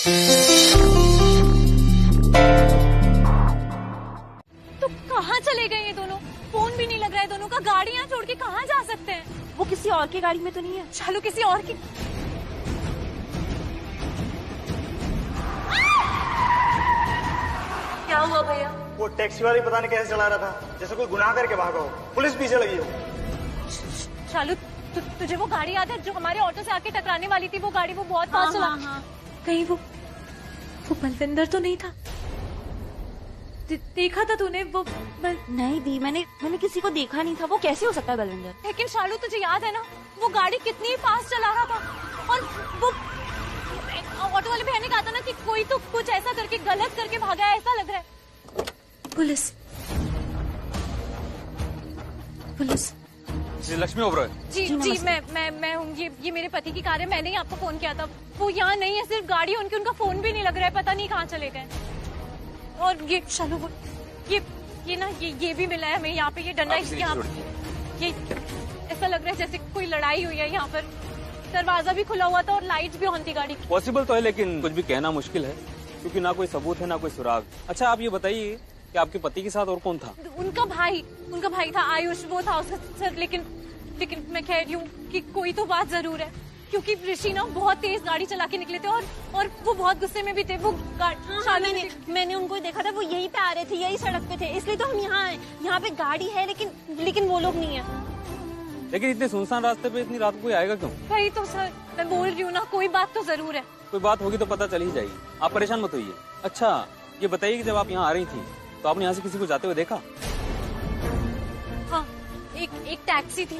तो कहाँ चले गए ये दोनों? फोन भी नहीं लग रहा है दोनों का। गाड़ी यहाँ छोड़ के कहाँ जा सकते हैं? वो किसी और की गाड़ी में तो नहीं है? चलो किसी और की। क्या हुआ भैया? वो टैक्सी वाली पता नहीं कैसे चला रहा था, जैसे कोई गुनाह करके भागा हो। पुलिस पीछे लगी हो। चालू तुझे वो गाड़ी याद है जो हमारे ऑटो से आके टकराने वाली थी? वो गाड़ी वो बहुत फास्ट चला। कहीं वो बलविंदर तो नहीं था? देखा था तूने वो नहीं दी, मैंने किसी को देखा नहीं था। वो कैसे हो सकता है बलविंदर? लेकिन शालू तुझे याद है ना वो गाड़ी कितनी फास्ट चला रहा था? और वो ऑटो वाले भैया ने कहा था ना कि कोई तो कुछ ऐसा करके गलत करके भागा है, ऐसा लग रहा है। Police police. जी लक्ष्मी ओबरॉय। जी जी मैं हूँ। ये मेरे पति की कार है। मैंने ही आपको फोन किया था। वो यहाँ नहीं है, सिर्फ गाड़ी है उनकी। उनका फोन भी नहीं लग रहा है, पता नहीं कहाँ चले गए। और ये चलो वो ये ना ये भी मिला है हमें यहाँ पे। ये डंडा यहाँ ये ऐसा लग रहा है जैसे कोई लड़ाई हुई है यहाँ पर। दरवाजा भी खुला हुआ था और लाइट्स भी ऑन थी गाड़ी की। पॉसिबल तो है लेकिन कुछ भी कहना मुश्किल है क्योंकि ना कोई सबूत है ना कोई सुराग। अच्छा आप ये बताइए कि आपके पति के साथ और कौन था? उनका भाई था आयुष, वो था उसका सर। लेकिन मैं कह रही हूँ कि कोई तो बात जरूर है क्योंकि ऋषि ना बहुत तेज गाड़ी चला के निकले थे और वो बहुत गुस्से में भी थे। वो मैंने उनको देखा था, वो यहीं पे आ रहे थे, यही सड़क पे थे, इसलिए तो हम यहाँ आए। यहाँ पे गाड़ी है लेकिन वो लोग नहीं है। लेकिन इतने सुनसान रास्ते पे इतनी रात को कोई आएगा क्यों? वही तो सर मैं बोल रही हूँ ना, कोई बात तो जरूर है। कोई बात होगी तो पता चल ही जाएगी, आप परेशान मत होइए। अच्छा ये बताइए कि जब आप यहाँ आ रही थी तो आपने यहाँ से किसी को जाते हुए देखा? हाँ एक टैक्सी थी,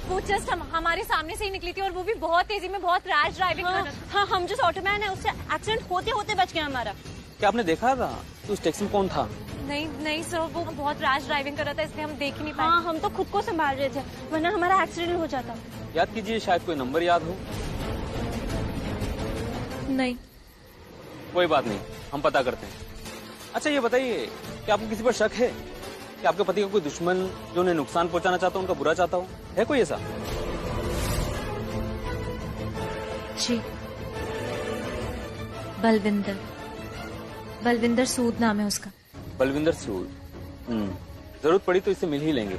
वो जस्ट हमारे सामने से ही निकली थी और वो भी बहुत तेजी में, बहुत रैश ड्राइविंग कर रहा था। हाँ हम जो ऑटोमैन है उससे एक्सीडेंट होते बच गया हमारा। क्या आपने देखा था तो उस टैक्सी में कौन था? नहीं सर, वो बहुत रैश ड्राइविंग कर रहा था इसलिए हम देख ही नहीं पाए। हाँ हम तो खुद को संभाल रहे थे वरना हमारा एक्सीडेंट हो जाता। याद कीजिए, शायद कोई नंबर याद हो। नहीं कोई बात नहीं, हम पता करते हैं। अच्छा ये बताइए कि आपको किसी पर शक है कि आपके पति का कोई दुश्मन जो उन्हें नुकसान पहुंचाना चाहता हो, उनका बुरा चाहता हो? है कोई ऐसा? जी बलविंदर सूद नाम है उसका। बलविंदर सूद। जरूरत पड़ी तो इससे मिल ही लेंगे।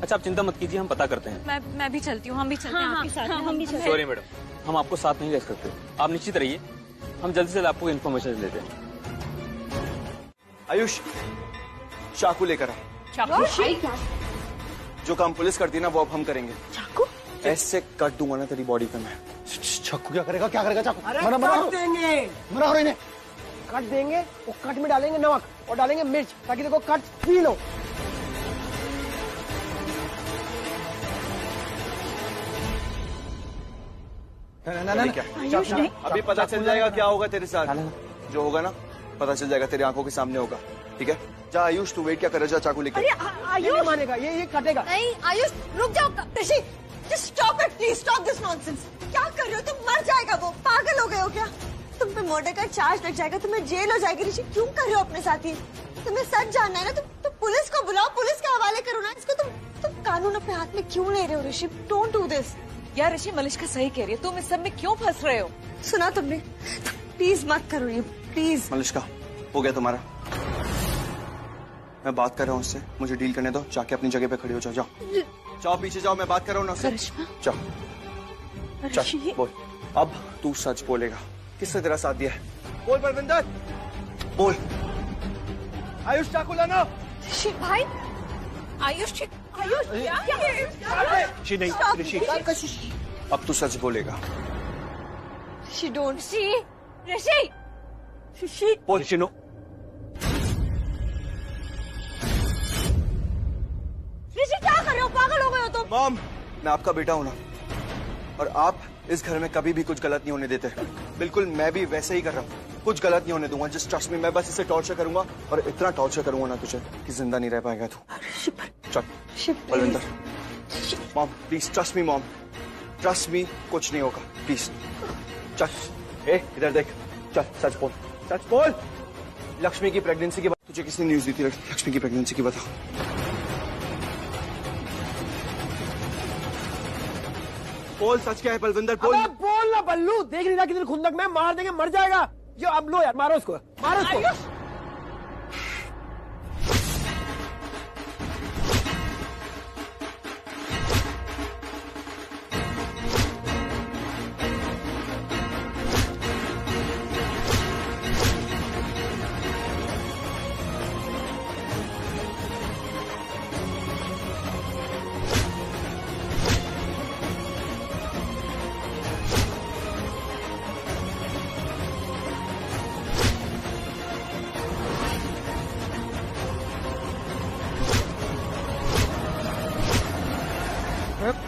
अच्छा आप चिंता मत कीजिए, हम पता करते हैं। मैं भी चलती हूँ, हम भी चलते हैं आपके साथ। हम भी चलते हैं। सॉरी मैडम, हम आपको साथ नहीं रख सकते। आप निश्चित रहिए, हम जल्द से जल्द आपको इन्फॉर्मेशन देते हैं। आयुष चाकू लेकर आ। चाकू? जो काम पुलिस करती है ना वो अब हम करेंगे। चाकू? ऐसे कट दूंगा ना तेरी बॉडी पे मैं। चाकू क्या करेगा चाकू? कट देंगे, मना हो इन्हें। कट देंगे। वो कट में डालेंगे नमक और डालेंगे मिर्च ताकि देखो कट फील हो। क्या अभी पता चल जाएगा क्या होगा तेरे साथ। जो होगा ना पता चल जाएगा, तेरी आंखों के सामने होगा। ठीक है जा आयुष, तू वेट क्या कर रहा है, जा चाकू लेकर। आयुष नहीं मानेगा, ये कटेगा। नहीं आयुष रुक जाओ। Rishi stop it please, stop this nonsense. क्या कर रहे हो तुम? मर जाएगा वो। पागल हो गए हो क्या? तुम पे मर्डर का चार्ज लग जाएगा, तुम्हें जेल हो जाएगी। ऋषि क्यों कर रहे हो अपने साथ ही? तुम्हें सच जानना है ना, तुम पुलिस को बुलाओ, पुलिस के हवाले करो ना इसको। तुम कानून अपने हाथ में क्यों ले रहे हो ऋषि? Don't do this. यार ऋषि मलिष्का सही कह रही है, तुम इस सब में क्यों फंस रहे हो? सुना तुमने? प्लीज मत करो ये, प्लीज। मलिष्का हो गया तुम्हारा, मैं बात कर रहा हूँ उससे, मुझे डील करने दो। जाके अपनी जगह पे खड़ी हो जाओ। जाओ पीछे जाओ, मैं बात कर रहा हूँ ना उससे। जाओ चल बोल, अब तू सच बोलेगा। किसने तेरा साथ दिया है? बोल बलविंदर बोल। आयुष चाकू लाना। ऋषि भाई, आयुष ऋषि नहीं, ऋषि अब तू सच बोलेगा। ऋषि डोंट। ऋषि बोल ऋषि। नो ऋषि क्या कर रहे हो? पागल हो गए हो तुम? मॉम मैं आपका बेटा हूं ना, और आप इस घर में कभी भी कुछ गलत नहीं होने देते। बिल्कुल मैं भी वैसे ही कर रहा हूँ, कुछ गलत नहीं होने दूंगा। जस्ट ट्रस्ट मी, मैं बस इसे टॉर्चर करूंगा और इतना टॉर्चर करूंगा ना तुझे कि जिंदा नहीं रह पाएगा तू। चल Balwinder. Mom please trust me, mom trust me, कुछ नहीं होगा प्लीज। चल इधर देख, चल सच बोल, सच बोल। लक्ष्मी की प्रेगनेंसी की तुझे किसने न्यूज दी थी? लक्ष्मी की प्रेगनेंसी की बता। बोल सच क्या है बलविंदर, बोल। अबे बोल ना बल्लू, देख नहीं रहा कितनी खुंदक में मार देंगे, मर जाएगा। जो अब लो यार, मारो उसको, मारो उसको।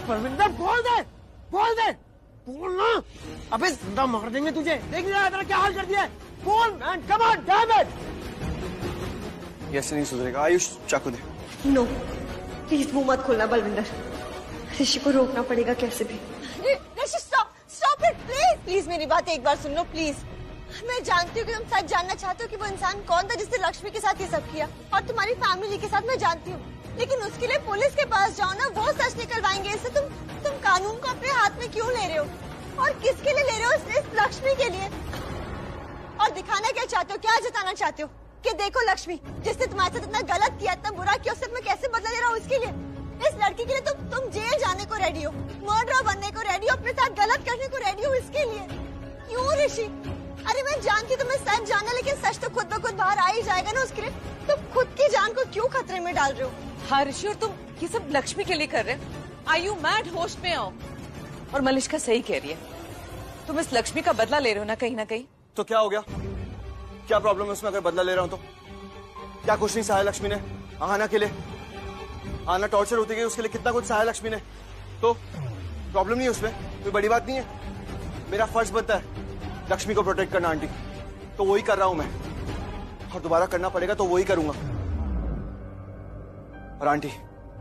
परविंदर बोल दे, बोल दे, बोल ना। अबे जिंदा मार देंगे तुझे, देख नहीं रहा तेरा क्या हाल कर दिया है। बोल man, come on, damn it. ये ऐसे नहीं सुधरेगा। आयुष चाकू दे। नो प्लीज मुंह मत खोलना बलविंदर, ऋषि को रोकना पड़ेगा कैसे भी। Rishi stop, stop it please. Please मेरी बात एक बार सुन लो प्लीज। मैं जानती हूँ कि तुम सच जानना चाहते हो कि वो इंसान कौन था जिसने लक्ष्मी के साथ ये सब किया, और तुम्हारी फैमिली के साथ मैं जानती हूँ, लेकिन उसके लिए पुलिस के पास जाओ ना, वो सच निकलवाएंगे। इससे तुम कानून को अपने हाथ में क्यों ले रहे हो, और किसके लिए ले रहे हो? इस लक्ष्मी के लिए। और दिखाना क्या चाहते हो, क्या जताना चाहते हो कि देखो लक्ष्मी जिसने तुम्हारे साथ इतना गलत किया, इतना बुरा किया, उससे मैं कैसे बदला ले रहा हूँ इसके लिए। इस लड़की के लिए तुम जेल जाने को रेडी हो, मर्डर बनने को रेडी हो, अपने साथ गलत करने को रेडी हो इसके लिए। क्यों ऋषि? अरे मैं जानती हूँ तुम्हें सच जानना, लेकिन सच तो खुद ब खुद बाहर आ ही जाएगा ना। उसके लिए तुम खुद की जान को क्यों खतरे में डाल रहे हो? हाँ ऋषि, और तुम ये सब लक्ष्मी के लिए कर रहे हो? Are you mad? होश में आओ। और मलिष्का सही कह रही है, तुम इस लक्ष्मी का बदला ले रहे हो ना कहीं। तो क्या हो गया? क्या प्रॉब्लम है उसमें अगर बदला ले रहा हूं तो? क्या कुछ नहीं सहाया लक्ष्मी ने आना के लिए? आना टॉर्चर होती गई उसके लिए, कितना कुछ सहाया लक्ष्मी ने, तो प्रॉब्लम नहीं है उसमें, कोई बड़ी बात नहीं है। मेरा फर्ज बनता है लक्ष्मी को प्रोटेक्ट करना आंटी, तो वही कर रहा हूं मैं, और दोबारा करना पड़ेगा तो वही करूंगा। और आंटी,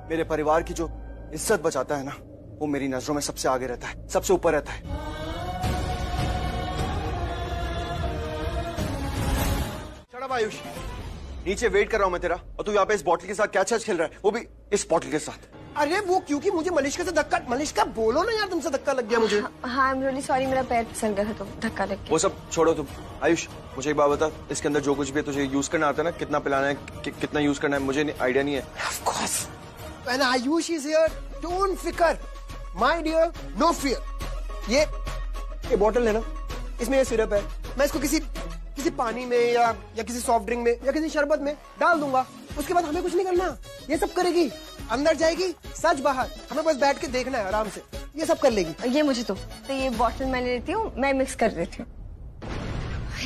मेरे परिवार की जो इज्जत बचाता है ना, वो मेरी नजरों में सबसे आगे रहता है, सबसे ऊपर रहता है। चढ़ा आयुष, नीचे वेट कर रहा हूं मैं तेरा, और तू यहाँ पे इस बॉटल के साथ क्या चर्च खेल रहा है, वो भी इस बॉटल के साथ। अरे वो क्योंकि मुझे मलिष्का से धक्का, मलिष्का बोलो ना यार, तुमसे धक्का लग गया मुझे। हाँ आई एम रियली सॉरी, मेरा पैर फिसल गया था तो धक्का लग गया। वो सब छोड़ो तुम। आयुष मुझे एक बात बता, इसके अंदर जो कुछ भी है तुझे यूज करना आता है ना? कितना पिलाना है, कितना यूज करना है, मुझे आइडिया नहीं है। Of course. When Ayush is here, don't फिकर, my dear, no fear. ये बॉटल है ना, इसमें ये सिरप है, मैं इसको किसी पानी में या किसी सॉफ्ट ड्रिंक में या किसी शरबत में डाल दूंगा। उसके बाद हमें कुछ नहीं करना, ये सब करेगी, अंदर जाएगी, सच बाहर, हमें बस बैठ के देखना है आराम से, ये सब कर लेगी। ये मुझे तो ये बॉटल मैं ले लेती हूँ, मैं मिक्स कर देती हूँ।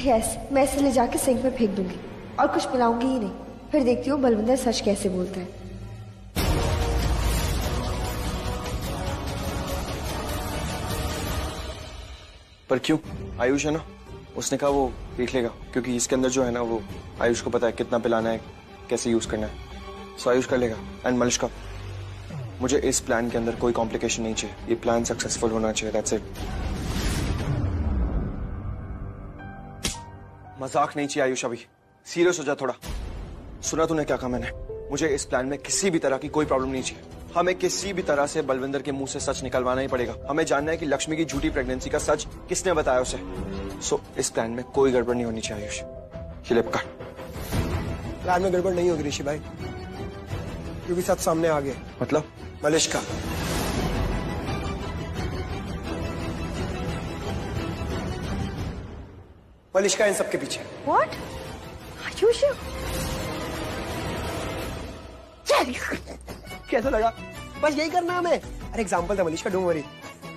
यस, मैं इसे ले जाके सिंक में फेंक दूंगी और कुछ पिलाऊंगी ही नहीं, फिर देखती हूँ बलविंदर सच कैसे बोलता है। पर क्यों? आयुष है ना, उसने कहा वो देख लेगा, क्योंकि इसके अंदर जो है ना, वो आयुष को पता है कितना पिलाना है, कैसे यूज करना है, सो आयुष कर लेगा। एंड मलिष्का, मुझे इस प्लान के अंदर कोई कॉम्प्लिकेशन नहीं चाहिए, ये प्लान सक्सेसफुल होना चाहिए, दैट्स इट। मजाक नहीं चाहिए आयुष, अभी सीरियस हो जा थोड़ा। सुना तूने क्या कहा मैंने? मुझे इस प्लान में किसी भी तरह की कोई प्रॉब्लम नहीं चाहिए, हमें किसी भी तरह से बलविंदर के मुंह से सच निकलवाना ही पड़ेगा। हमें जानना है कि लक्ष्मी की झूठी प्रेगनेंसी का सच किसने बताया उसे। सो इस प्लान में कोई गड़बड़ नहीं होनी चाहिए आयुष। क्लिप कर। प्लान में गड़बड़ नहीं होगी ऋषि भाई, क्योंकि सच सामने आ गया। मतलब? मलिष्का, मलिष्का इन सबके पीछे। What? आयुष? कैसा लगा? बस यही करना है हमें। अरे एग्जाम्पल था मलिष्का, डोंट वरी।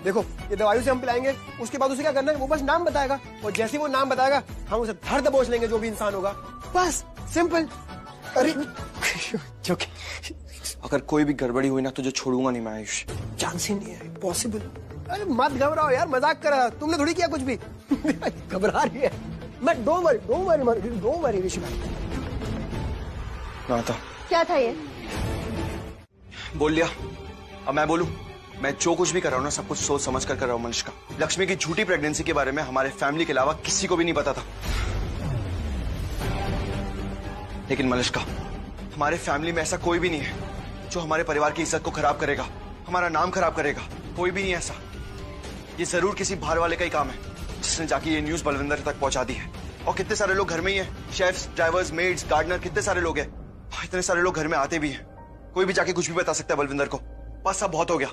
देखो ये दवाइयों से हम पिलाएंगे, उसके बाद उसे क्या करना है, वो बस नाम बताएगा, और जैसे वो नाम बताएगा हम उसे धर दबोच लेंगे, जो भी इंसान होगा, बस सिंपल। अरे अगर कोई भी गड़बड़ी हुई ना, तुझे छोड़ूंगा नहीं मैं आयुष। चांस ही नहीं है, इम्पॉसिबल। अरे मत घबराओ यार, मजाक कर रहा, तुमने थोड़ी किया कुछ भी। घबरा रही है। मैं डोंट वरी ऋषि भाई। ना था। क्या था ये? बोल लिया, अब मैं बोलूं? मैं जो कुछ भी कर रहा हूं ना, सब कुछ सोच समझ कर रहा हूं मलिष्का। लक्ष्मी की झूठी प्रेगनेंसी के बारे में हमारे फैमिली के अलावा किसी को भी नहीं पता था, लेकिन मलिष्का, हमारे फैमिली में ऐसा कोई भी नहीं है जो हमारे परिवार की इज्जत को खराब करेगा, हमारा नाम खराब करेगा। कोई भी नहीं ऐसा। ये जरूर किसी बाहर वाले का ही काम है जिसने जाके ये न्यूज बलविंदर तक पहुंचा दी है। और कितने सारे लोग घर में ही हैं, शेफ्स, ड्राइवर्स, मेड्स, गार्डनर, कितने सारे लोग हैं। इतने सारे लोग घर में आते भी हैं, कोई भी जाके कुछ भी बता सकता है बलविंदर को। बस अब बहुत हो गया,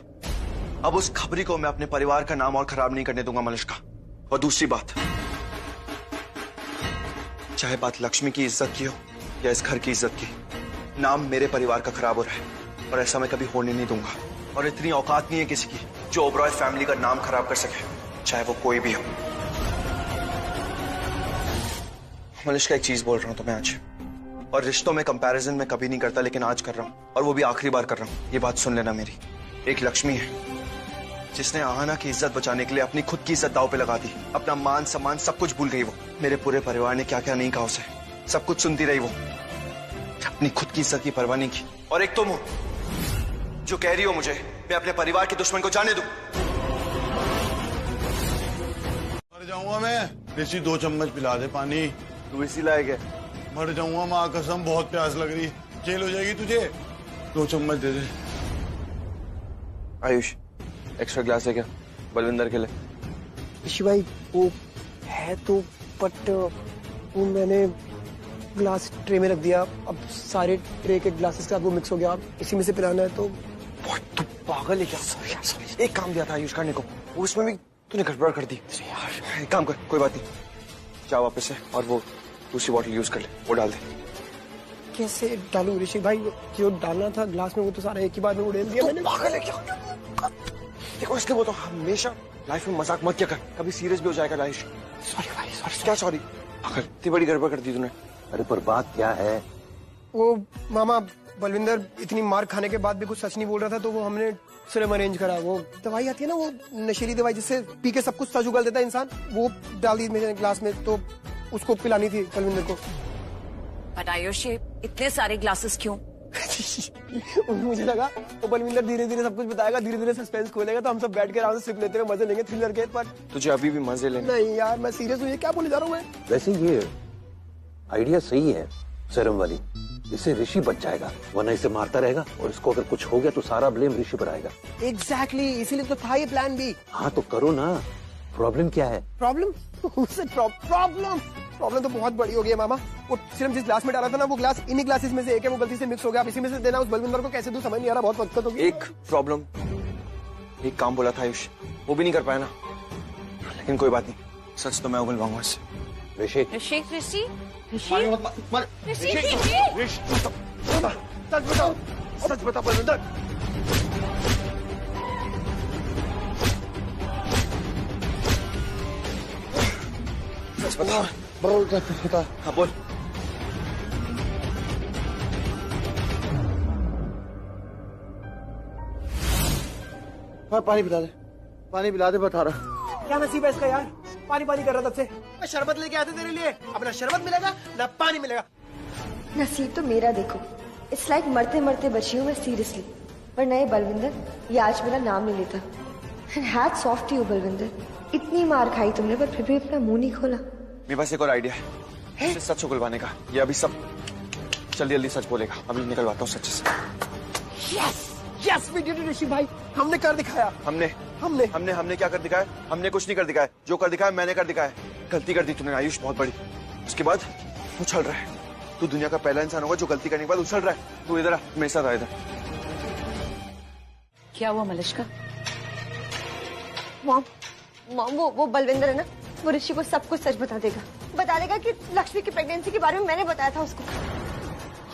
अब उस खबरी को मैं अपने परिवार का नाम और खराब नहीं करने दूंगा मलिष्का। और दूसरी बात, चाहे बात लक्ष्मी की इज्जत की हो या इस घर की इज्जत की, नाम मेरे परिवार का खराब हो रहा है और ऐसा मैं कभी होने नहीं दूंगा। और इतनी औकात नहीं है किसी की जो ओबरॉय फैमिली का नाम खराब कर सके, चाहे वो कोई भी हो। मलिष्का, एक चीज बोल रहा हूं तुम्हें आज, और रिश्तों में कंपैरिजन मैं कभी नहीं करता, लेकिन आज कर रहा हूं, और वो भी आखिरी बार कर रहा हूं। ये बात सुन लेना मेरी। एक लक्ष्मी है जिसने आहाना की इज्जत बचाने के लिए अपनी खुद की इज्जत दांव पे लगा दी, अपना मान सम्मान सब कुछ भूल गई वो। मेरे पूरे परिवार ने क्या क्या नहीं कहा उसे, सब कुछ सुनती रही वो, अपनी खुद की इज्जत की परवाह नहीं की। और एक तुम हो जो कह रही हो मुझे मैं अपने परिवार के दुश्मन को जाने दूं। मर जाऊंगा मैं। ऋषि 2 चम्मच पिला दे पानी। तू इसी लायक है। मर जाऊंगा माँ कसम, बहुत प्यास लग रही, जेल हो जाएगी तुझे। 2 चम्मच दे दे। आयुष, एक्स्ट्रा ग्लास है क्या बलविंदर के लिए? ऋषि भाई वो है तो, बट वो मैंने ग्लास ट्रे में रख दिया, अब सारे ट्रे के ग्लासेस का वो मिक्स हो गया, इसी में से पिलाना है तो। तू पागल है क्या? सॉरी, एक काम दिया था आयुष करने को, वो उसमें भी तूने गड़बड़ कर दी। एक काम कर, कोई बात नहीं, जा वापस से और वो दूसरी बॉटल यूज कर ले, वो डाल दे। कैसे डालूं ऋषि भाई? जो डालना था ग्लास में वो तो सारा एक ही बार में उड़ेल दिया मैंने। पागल है क्या? देखो इसलिए वो तो हमेशा लाइफ में मजाक मत क्या कर, कभी सीरियस भी हो जाएगा आयुष। सॉरी भाई, सॉरी। क्या सॉरी? अगर इतनी बड़ी गड़बड़ कर दी तूने। अरे पर बात क्या है? वो मामा, बलविंदर इतनी मार खाने के बाद भी कुछ सच नहीं बोल रहा था, तो वो हमने सिर्फ अरेंज करा। वो दवाई आती है ना, वो नशीली दवाई जिससे पी के सब कुछ सच उगल देता है इंसान, वो डाल दी मेरे ग्लास में, तो उसको पिलानी थी बलविंदर को। बट आयुष, ये इतने सारे ग्लासेस क्यों? मुझे लगा वो बलविंदर धीरे धीरे सब कुछ बताएगा, धीरे धीरे सस्पेंस खोलेगा, तो हम सब बैठ के आराम से सिप लेते हुए मजे लेंगे थ्रिलर के। पर तुझे अभी भी मजे लेने? नहीं यार, मैं सीरियस हूँ, ये क्या बोले जा रहा हूँ मैं? वैसे ये आइडिया सही है सीरम वाली, इससे ऋषि बच जाएगा, वरना इसे मारता रहेगा और इसको अगर कुछ हो गया तो सारा ब्लेम ऋषि पर आएगा। एग्जैक्टली, इसीलिए तो था ये प्लान भी। हाँ तो करो ना। प्रॉब्लम क्या है? प्रॉब्लम प्रॉब्लम तो बहुत बड़ी हो गई है मामा। वो सिर्फ जिस ग्लास में डाला था ना, वो ग्लास इन्हीं ग्लासेस में से एक है, वो गलती से मिक्स हो गया। आप इसी में से देना उस बलविंदर को, कैसे दूं समझ नहीं आ रहा, बहुत दिक्कत होगी। एक प्रॉब्लम, एक काम बोला था आयुष, वो भी नहीं कर पाया ना, लेकिन कोई बात नहीं, सच तो मैं उगलवाऊंगा इससे। ऋषि ऋषि ऋषि सच बताओ, सच बता बलविंदर। सच बता। हाँ बोल। पानी पिला दे, पानी पिला दे, बता रहा। क्या नसीब है इसका यार, पानी पानी कर रहा था तब से। मैं शरबत लेके आते तेरे लिए, अब ना शरबत मिलेगा ना पानी मिलेगा। नसीब तो मेरा देखो, इट्स लाइक मरते मरते बची हूँ मैं सीरियसली। पर नहीं बलविंदर, ये आज मेरा नाम नहीं लेता। Hats off to you Balwinder, इतनी मार खाई तुमने पर फिर भी अपना मुंह नहीं खोला। मेरे पास एक और आइडिया है इसे सच उगलवाने का। ये अभी सब जल्दी जल्दी सच बोलेगा, अभी निकलवाता हूँ सच से। यस वी डिड इट ऋषि भाई, हमने कर दिखाया। हमने क्या कर दिखाया? हमने कुछ नहीं कर दिखाया, जो कर दिखाया मैंने कर दिखाया। गलती कर दी तूने आयुष बहुत बड़ी, उसके बाद उछल रहा है। तू दुनिया का पहला इंसान होगा जो गलती करने के बाद उछल रहा है। तू इधर आ, मेरे साथ आ इधर। क्या हुआ मलिष्का? मॉम वो बलविंदर है ना, वो ऋषि को सब कुछ सच बता देगा कि लक्ष्मी की प्रेगनेंसी के बारे में मैंने बताया था उसको।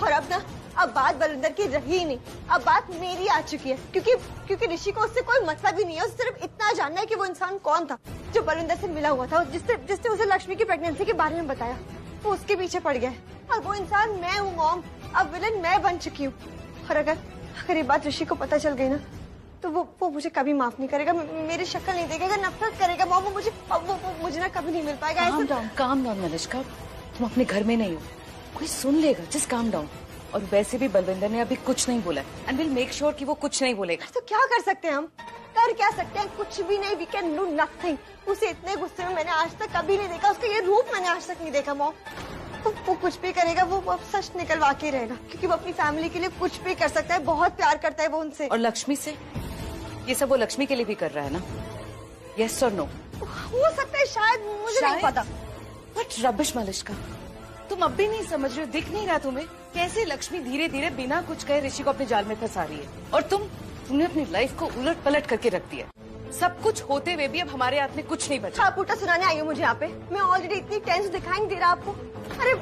और अब बात बलविंदर की रही ही नहीं, अब बात मेरी आ चुकी है, क्योंकि ऋषि को उससे कोई मतलब ही नहीं है। उसे सिर्फ इतना जानना है कि वो इंसान कौन था जो बलविंदर से मिला हुआ था, जिसने उसे लक्ष्मी की प्रेगनेंसी के बारे में बताया। वो उसके पीछे पड़ गया है और वो इंसान मैं हूँ मॉम। अब विलन मैं बन चुकी हूँ, और अगर ये बात ऋषि को पता चल गई ना, तो वो मुझे कभी माफ नहीं करेगा, मेरी शक्ल नहीं देखेगा, नफरत करेगा। मॉम वो मुझे ना कभी नहीं मिल पाएगा। काम डाउन मलिष्का, तुम अपने घर में नहीं हो, कोई सुन लेगा। Just calm down. और वैसे भी बलविंदर ने अभी कुछ नहीं बोला, एंड विल मेक श्योर कि वो कुछ नहीं बोलेगा। तो क्या कर सकते हैं हम? कर क्या सकते हैं? कुछ भी नहीं। We can do nothing. उसे इतने गुस्से में मैंने आज तक कभी नहीं देखा, उसका ये रूप मैंने आज तक नहीं देखा। मॉम वो कुछ भी करेगा, वो अब सच निकलवा के रहेगा, क्योंकि वो अपनी फैमिली के लिए कुछ भी कर सकता है। बहुत प्यार करता है वो उनसे। और लक्ष्मी से? ये सब वो लक्ष्मी के लिए भी कर रहा है ना। यस और नो? हो सकता है शायद, मुझे नहीं पता। बट रबिश मलिश्का, तुम अब भी नहीं समझ रहे हो, दिख नहीं रहा तुम्हें कैसे लक्ष्मी धीरे धीरे बिना कुछ कहे ऋषि को अपने जाल में फंसा रही है, और तुमने अपनी लाइफ को उलट पलट करके रख दिया। सब कुछ होते हुए भी अब हमारे हाथ में कुछ नहीं बचा। आप उल्टा सुनाने आई हो मुझे यहाँ पे? मैं ऑलरेडी इतनी टेंस दिखाई नहीं दे रहा आपको। अरे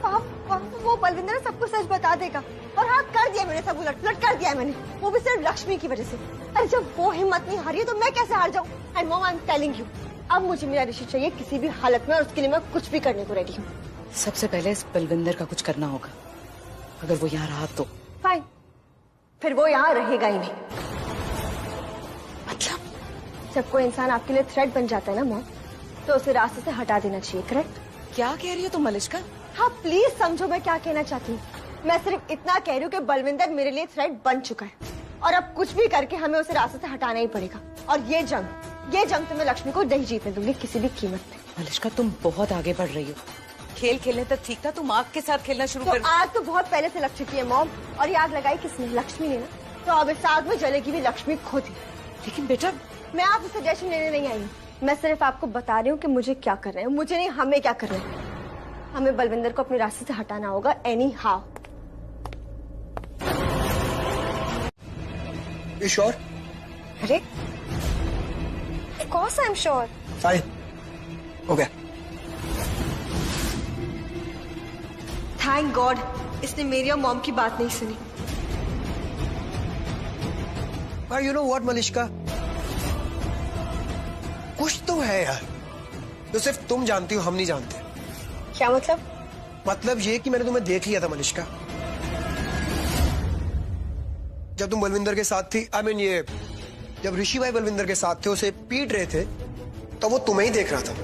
वो बलविंदर सबको सच बता देगा, और हाँ कर दिया मैंने, सब उलट पलट कर दिया मैंने, वो भी सिर्फ लक्ष्मी की वजह से। अरे जब वो हिम्मत नहीं हारी है तो मैं कैसे हार जाऊँ? And mom I am telling you, अब मुझे मेरा ऋषि चाहिए किसी भी हालत में, और उसके लिए मैं कुछ भी करने को रेडी हूँ। सबसे पहले इस बलविंदर का कुछ करना होगा, अगर वो यहाँ रहा तो। फाइन, फिर वो यहाँ रहेगा ही नहीं। मतलब जब कोई इंसान आपके लिए थ्रेट बन जाता है ना मॉम, तो उसे रास्ते से हटा देना चाहिए, करेक्ट? क्या कह रही हो तुम मलिश्का? हाँ प्लीज समझो मैं क्या कहना चाहती हूँ। मैं सिर्फ इतना कह रही हूँ कि बलविंदर मेरे लिए थ्रेट बन चुका है, और अब कुछ भी करके हमें उसे रास्ते से हटाना ही पड़ेगा। और ये जंग तो मैं लक्ष्मी को नहीं जीतने दूंगी किसी भी कीमत पे। मलिश्का तुम बहुत आगे बढ़ रही हो। खेल खेलने तक ठीक था, तुम आग के साथ खेलना शुरू कर। आग तो बहुत पहले से लग चुकी है मॉम, और ये आग लगाई किसने? लक्ष्मी ने ना। तो अब इस आग में जलेगी भी लक्ष्मी खुद ही। लेकिन बेटा, मैं आपसे सजेशन लेने नहीं आई हूँ, मैं सिर्फ आपको बता रही हूँ कि मुझे क्या करना है। मुझे नहीं, हमें क्या करना है। हमें बलविंदर को अपने रास्ते से हटाना होगा एनी हाउ। You sure? अरे of course I'm sure. Fine. हो गया। थैंक गॉड इसने मेरी और मॉम की बात नहीं सुनी। But you know what, Malishka, कुछ तो है यार जो सिर्फ तुम जानती हो, हम नहीं जानते। क्या मतलब? मतलब ये कि मैंने तुम्हें देख लिया था मलिश्का, जब तुम बलविंदर के साथ थी। I mean, ये जब ऋषि भाई बलविंदर के साथ थे, उसे पीट रहे थे, तो वो तुम्हें ही देख रहा था।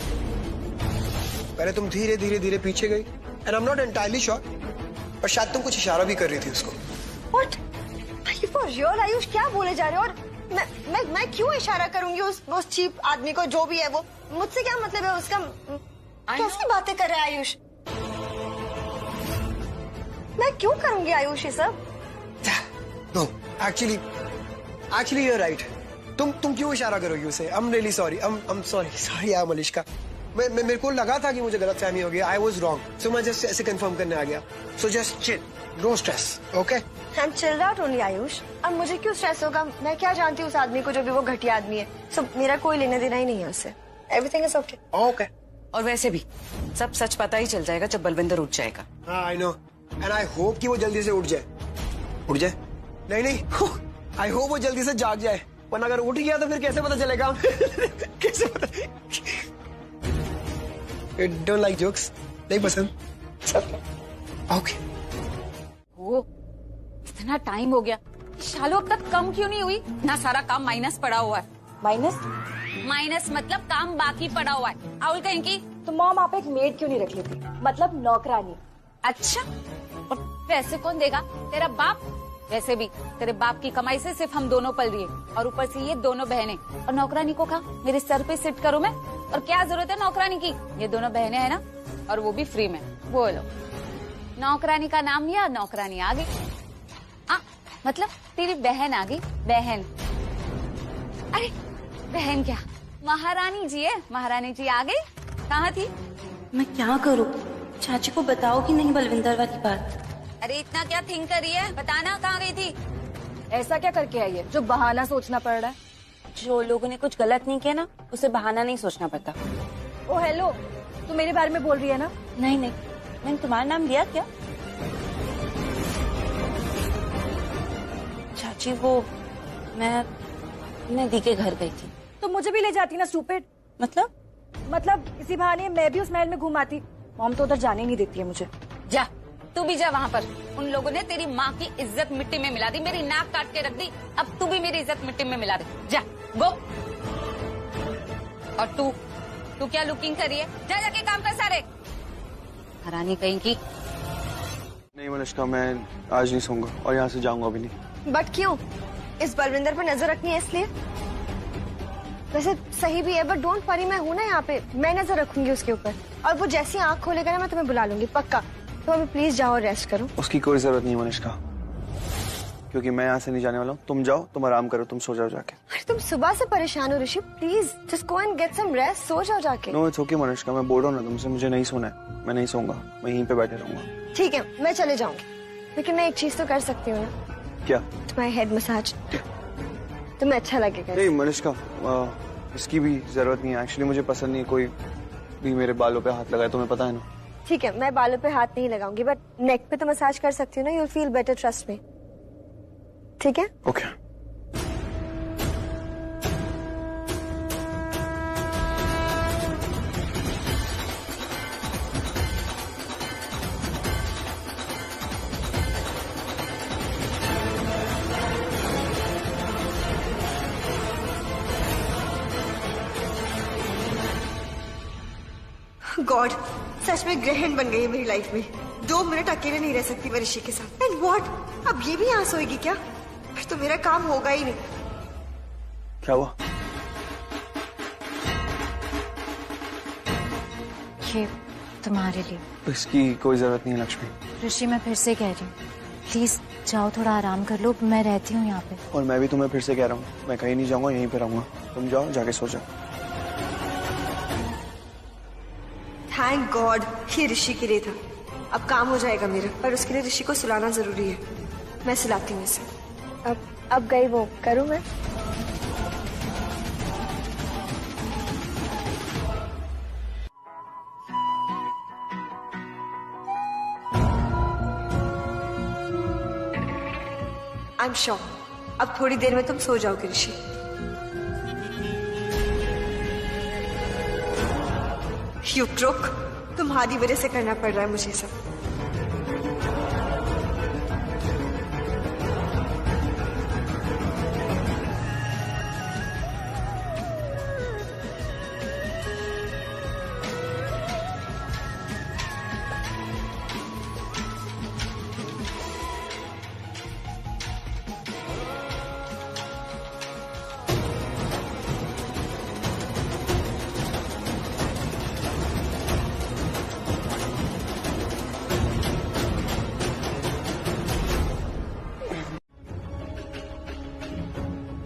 पहले तुम धीरे धीरे धीरे पीछे गई, and I am not entirely sure, पर शायद तुम कुछ इशारा भी कर रही थी उसको। What? Are you for real, Ayush? क्या बोले जा रहे हो? और मैं क्यों इशारा करूंगी उस चीप आदमी को, जो भी है वो? मुझसे क्या मतलब है उसका? कैसी बातें कर रहे हैं आयुष? मैं क्यों करूंगी आयुष ये सब? No, actually you're right. तुम क्यों इशारा करोगी उसे? I'm really sorry. I'm sorry यार मलिश्का। मेरे को लगा था कि मुझे गलतफहमी हो गया। I was wrong. So मैं जस्ट ऐसे कंफर्म करने आ गया। So just chill, no stress, okay? I'm chilled out only Ayush. अब मुझे क्यों स्ट्रेस होगा? मैं क्या जानती हूँ उस आदमी को, जो भी वो घटिया आदमी है। So मेरा कोई लेना देना ही नहीं है उससे। Everything is okay. Okay. और वैसे भी सब सच पता ही चल जाएगा जब बलविंदर उठ जाएगा। हाँ, I know. And I hope कि वो जल्दी से उठ जाए। उठ जाए? नहीं, I hope वो जल्दी से जाग जाए, वरना अगर उठ गया तो फिर कैसे पता चलेगा? कैसे पता? You don't like jokes? नहीं पसंद? Okay. ओ, इतना टाइम हो गया, शालू अब तक कम क्यों नहीं हुई? ना सारा काम माइनस पड़ा हुआ है। माइनस मतलब काम बाकी पड़ा हुआ है। आउल कहीं की? तो मॉम आप एक मेड क्यों नहीं रख लेती, मतलब नौकरानी? अच्छा, और पैसे कौन देगा? तेरा बाप। वैसे भी तेरे बाप की कमाई से सिर्फ हम दोनों पल रही है, और ऊपर से ये दोनों बहनें। और नौकरानी को कहा मेरे सर पे सिट करूं मैं? और क्या जरूरत है नौकरानी की? ये दोनों बहनें हैं ना, और वो भी फ्री में। बोलो, नौकरानी का नाम लिया, नौकरानी आ गई। मतलब तेरी बहन आ गई। बहन? अरे बहन क्या, महारानी जी है। महारानी जी आ गई। कहाँ थी? मैं क्या करूँ? चाची को बताओ कि नहीं बलविंदर वाली बात। अरे इतना क्या थिंक कर रही है, बताना कहाँ गई थी? ऐसा क्या करके आई है जो बहाना सोचना पड़ रहा है? जो लोगों ने कुछ गलत नहीं किया ना, उसे बहाना नहीं सोचना पड़ता। ओ हेलो, तू मेरे बारे में बोल रही है ना? नहीं, मैंने तुम्हारा नाम लिया क्या? चाची वो मैं दी के घर गई थी। तो मुझे भी ले जाती ना स्टूपिड। मतलब इसी बहाने मैं भी उस महल में घूम आती। मॉम तो उधर जाने नहीं देती है मुझे। जा, तू भी जा वहाँ पर। उन लोगों ने तेरी माँ की इज्जत मिट्टी में मिला दी, मेरी नाक काट के रख दी। अब तू भी मेरी इज्जत मिट्टी में मिला दे। जा, गो। और तू क्या लुकिंग कर रही है? जा जाके काम कर सारे। हरानी कहीं की। नहीं मलिश्का, मैं आज नहीं सोऊंगा और यहाँ से जाऊंगा भी नहीं। बट क्यों? इस बलविंदर पर नजर रखनी है इसलिए? वैसे सही भी है, बट डोंट वरी, मैं हूँ ना यहाँ पे, मैं नजर रखूंगी उसके ऊपर। और वो जैसी आंख खोलेगा ना, मैं तुम्हें बुला लूंगी पक्का। तो अभी प्लीज जाओ और रेस्ट करो। उसकी कोई जरूरत नहीं है मलिश्का, क्योंकि मैं यहाँ से नहीं जाने वाला हूँ। तुम जाओ, तुम आराम करो, तुम सो जाओ जाके। अरे तुम सुबह से परेशान हो Rishi, please just go and get some rest, सो जाओ जाके। नो इट्स ओके मनुष्का, मैं बोल रहा हूँ ना तुमसे, मुझे नहीं सोना है, मैं नहीं सोऊंगा, मैं यहीं पे बैठे रहूंगा। ठीक है, मैं चले जाऊंगी, लेकिन मैं एक चीज तो कर सकती हूँ ना। क्या? तुम्हारा हेड मसाज, तुम्हें अच्छा लगेगा। नहीं मनुष्का, इसकी भी जरूरत नहीं है। एक्चुअली मुझे पसंद नहीं है कोई भी मेरे बालों पे हाथ लगाए, तुम्हें पता है ना। ठीक है, मैं बालों पे हाथ नहीं लगाऊंगी, बट नेक पे तो मसाज कर सकती हूँ ना। You'll feel better, trust me. ठीक है? ओके। गॉड, सच में ग्रहण बन गई है मेरी लाइफ में। 2 मिनट अकेले नहीं रह सकती मैं ऋषि के साथ। एंड व्हाट, अब ये भी यहाँ सोएगी क्या? फिर तो मेरा काम होगा ही नहीं। क्या हुआ? ये तुम्हारे लिए। इसकी कोई जरूरत नहीं है लक्ष्मी। ऋषि मैं फिर से कह रही हूँ, प्लीज जाओ, थोड़ा आराम कर लो, मैं रहती हूँ यहाँ पे। और मैं भी तुम्हें फिर से कह रहा हूँ, मैं कहीं नहीं जाऊंगा, यहीं पे रहूंगा। तुम जाओ, जाके सो जाओ। थैंक गॉड, ये ऋषि के लिए था। अब काम हो जाएगा मेरा, पर उसके लिए ऋषि को सुलाना जरूरी है। मैं सुलाती हूँ इसे। अब गई वो, करूँ मैं? आई एम श्योर अब थोड़ी देर में तुम सो जाओगे ऋषि। यू ट्रुक, तुम्हारी वजह से करना पड़ रहा है मुझे सब।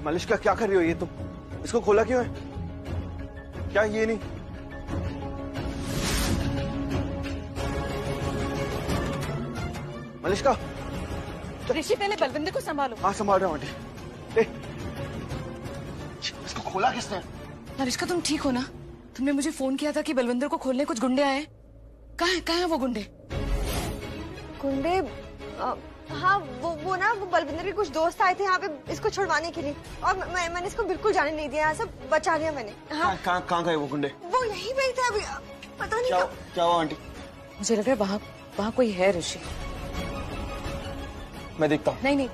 मलिश्का क्या कर रही हो ये तुम? इसको खोला क्यों है? क्या ये नहीं? मलिश्का। ऋषि पहले बलविंदर को संभालो। हाँ संभाल रहा हूँ आंटी। इसको खोला किसने? मलिश्का तुम ठीक हो ना? तुमने मुझे फोन किया था कि बलविंदर को खोलने कुछ गुंडे आए। कहाँ है वो गुंडे? गुंडे? हाँ वो ना, वो बलविंदर के कुछ दोस्त आए थे यहाँ पे इसको छुड़वाने के लिए, और मैंने इसको बिल्कुल जाने नहीं दिया, यहाँ से बचा लिया मैंने। हाँ। कहाँ गए वो गुंडे? वो यहीं पे थे अभी, पता नहीं क्या हुआ आंटी? मुझे लग रहा है वहाँ कोई है ऋषि। मैं देखता हूँ। नहीं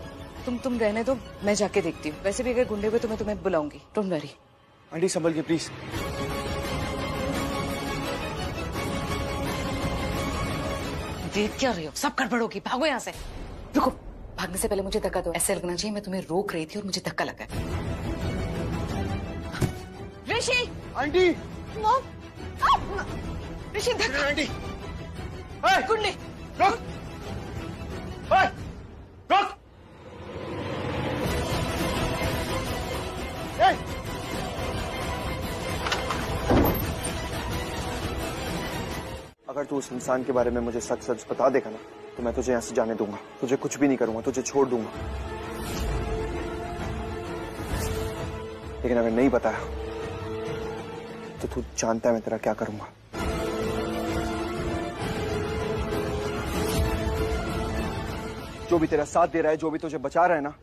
तुम रहने दो, मैं जाके देखती हूँ। वैसे भी अगर गुंडे हुए तो मैं तुम्हें बुलाऊंगी, डोंट वरी। आंटी संभल के प्लीज। देख क्या रही हो? सब गड़बड़ होगी, भागो यहाँ से। रुको, भागने से पहले मुझे धक्का दो। ऐसे लगना चाहिए मैं तुम्हें रोक रही थी और मुझे धक्का लगा। ऋषि! आंटी! ऋषि धक्का! आंटी! गुंडे! रुक! रुक! अगर तू उस इंसान के बारे में मुझे सच बता देगा ना, तो मैं तुझे यहाँ से जाने दूंगा। तुझे कुछ भी नहीं करूंगा, तुझे छोड़ दूंगा। लेकिन अगर नहीं बताया तो तू जानता है मैं तेरा क्या करूंगा। जो भी तेरा साथ दे रहा है, जो भी तुझे बचा रहा है ना,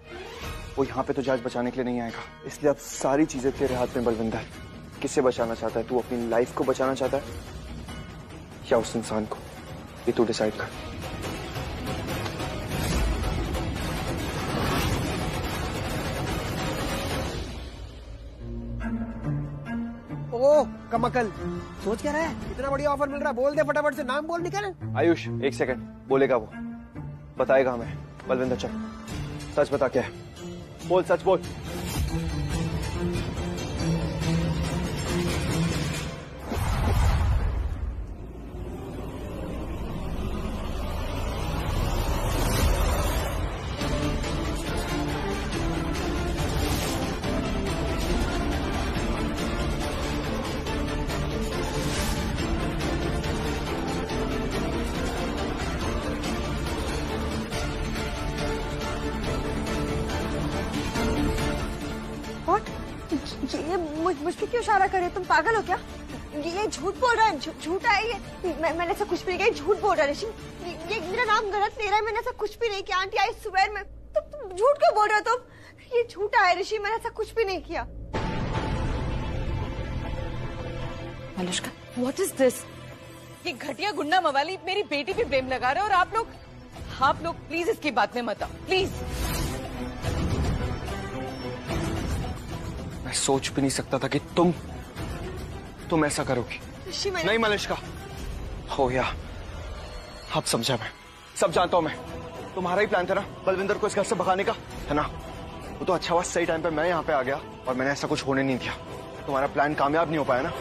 वो यहाँ पे तुझे आज बचाने के लिए नहीं आएगा। इसलिए अब सारी चीजें तेरे हाथ में बलविंदर। किससे बचाना चाहता है तू? अपनी लाइफ को बचाना चाहता है या उस इंसान को? ये तू डिसाइड कर। ओ कमकल, सोच क्या रहा है? इतना बढ़िया ऑफर मिल रहा है, बोल दे फटाफट से, नाम बोल निकल। आयुष एक सेकंड, बोलेगा वो, बताएगा हमें। बलविंदर चल, सच बता क्या है? बोल, सच बोल। मुझ पे क्यों इशारा कर रहे हो? तुम पागल हो क्या? ये झूठ बोल रहा है, झूठा है ये। मैंने ऐसा कुछ भी नहीं किया, झूठ बोल रहा है ऋषि। ये मेरा नाम गलत ले रहा है, मैंने ऐसा कुछ भी नहीं किया। आंटी आई स्वेयर में। तुम झूठ क्यों बोल रहे हो? तुम ये झूठा है ऋषि, मैंने ऐसा कुछ भी नहीं किया। Malishka, what is this? ये घटिया गुंडा मवाली मेरी बेटी पे ब्लेम लगा रहे हो, और आप लोग प्लीज इसकी बात में मत आओ, प्लीज। मैं सोच भी नहीं सकता था कि तुम ऐसा करोगी। नहीं मलिष्का, हो गया, अब समझा मैं, सब जानता हूं मैं। तुम्हारा ही प्लान था ना बलविंदर को इस घर से भगाने का, है ना? वो तो अच्छा हुआ सही टाइम पे मैं यहाँ पे आ गया और मैंने ऐसा कुछ होने नहीं दिया। तुम्हारा प्लान कामयाब नहीं हो पाया ना।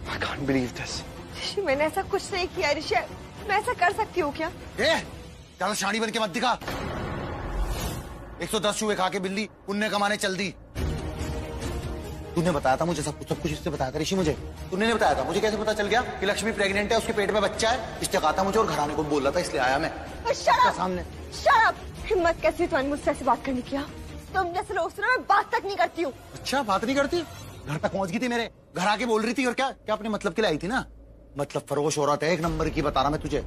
I can't believe this. ऋषि मैंने ऐसा कुछ नहीं किया। ऋषि मैं ऐसा कर सकती हूँ क्या? ज्यादा शाड़ी बन के मत दिखा। 110 चूहे खा के बिल्ली पुण्य कमाने चल दी। तूने बताया था मुझे सब कुछ इससे बताया था ऋषि। मुझे तूने नहीं बताया था। मुझे कैसे पता चल गया कि लक्ष्मी प्रेग्नेंट है, उसके पेट में बच्चा है? इसने कहा था मुझे और घर आने को बोल रहा था, इसलिए आया मैं सामने। Shut up! हिम्मत कैसी तुम्हारी मुझसे ऐसे बात करने की? तुम जैसे लोग से मैं बात तक नहीं करती हूँ। अच्छा, बात नहीं करती? घर तक पहुंच गई थी, मेरे घर आके बोल रही थी। और क्या क्या अपने मतलब के लिए आई थी ना? मतलब फरोश औरत है, एक नंबर की, बता रहा मैं तुझे।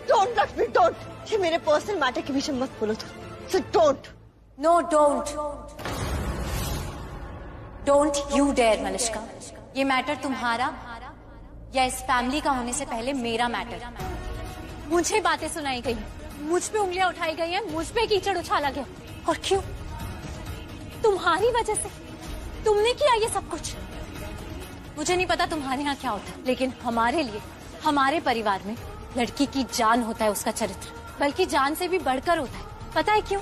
Don't Lakshmi, don't. ये मेरे पर्सनल मैटर के बीच में मत बोलो तुम। So don't. No don't you dare Malishka. ये मैटर तुम्हारा या इस फैमिली का होने से पहले मेरा मैटर। मुझे बातें सुनाई गई, मुझ पे उंगलियां उठाई गई हैं, मुझ पे कीचड़ उछाला गया। और क्यों? तुम्हारी वजह से। तुमने किया ये सब कुछ। मुझे नहीं पता तुम्हारे यहाँ क्या होता है, लेकिन हमारे लिए, हमारे परिवार में लड़की की जान होता है उसका चरित्र, बल्कि जान से भी बढ़कर होता है। पता है क्यों?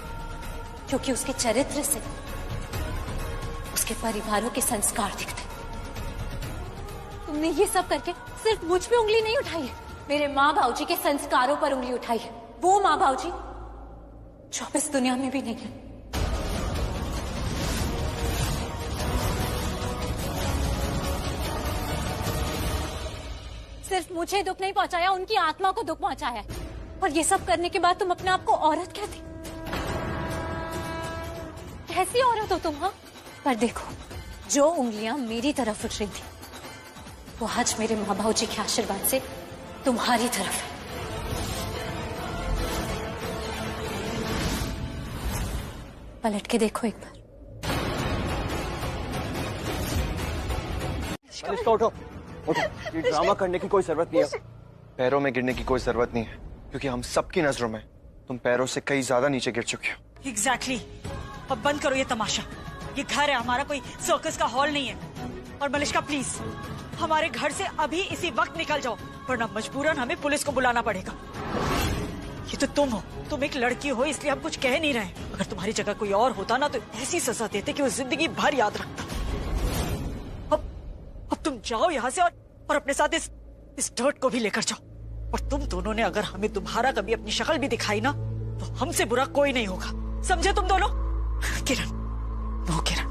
क्योंकि उसके चरित्र से उसके परिवारों के संस्कार दिखते। तुमने ये सब करके सिर्फ मुझ पे उंगली नहीं उठाई है, मेरे माँ बाबूजी के संस्कारों पर उंगली उठाई है। वो माँ बाबूजी जो अब इस दुनिया में भी नहीं है। सिर्फ मुझे दुख नहीं पहुंचाया, उनकी आत्मा को दुख पहुंचाया है। और ये सब करने के बाद तुम अपने आप को औरत कहती? कैसी औरत हो तुम? हाँ, पर देखो, जो उंगलियां मेरी तरफ उठ रही थी वो आज मेरे माँ बाबू जी के आशीर्वाद से तुम्हारी तरफ है। पलट के देखो एक बार। उठो, ये ड्रामा करने की कोई जरूरत नहीं है। पैरों में गिरने की कोई जरूरत नहीं है, क्योंकि हम सबकी नजरों में तुम पैरों से कई ज्यादा नीचे गिर चुके हो। एग्जैक्टली। अब बंद करो ये तमाशा। ये घर है हमारा, कोई सर्कस का हॉल नहीं है। और मलिष्का प्लीज हमारे घर से अभी इसी वक्त निकल जाओ, वरना मजबूरन हमें पुलिस को बुलाना पड़ेगा। ये तो तुम हो, तुम एक लड़की हो, इसलिए हम कुछ कह नहीं रहे। अगर तुम्हारी जगह कोई और होता ना तो ऐसी सजा देते कि वो जिंदगी भर याद रखता। अब तुम जाओ यहाँ से और अपने साथ इस डर्ट को भी लेकर जाओ। और तुम दोनों ने अगर हमें तुम्हारा कभी अपनी शक्ल भी दिखाई ना तो हमसे बुरा कोई नहीं होगा, समझे तुम दोनों? किरण, नो किरण,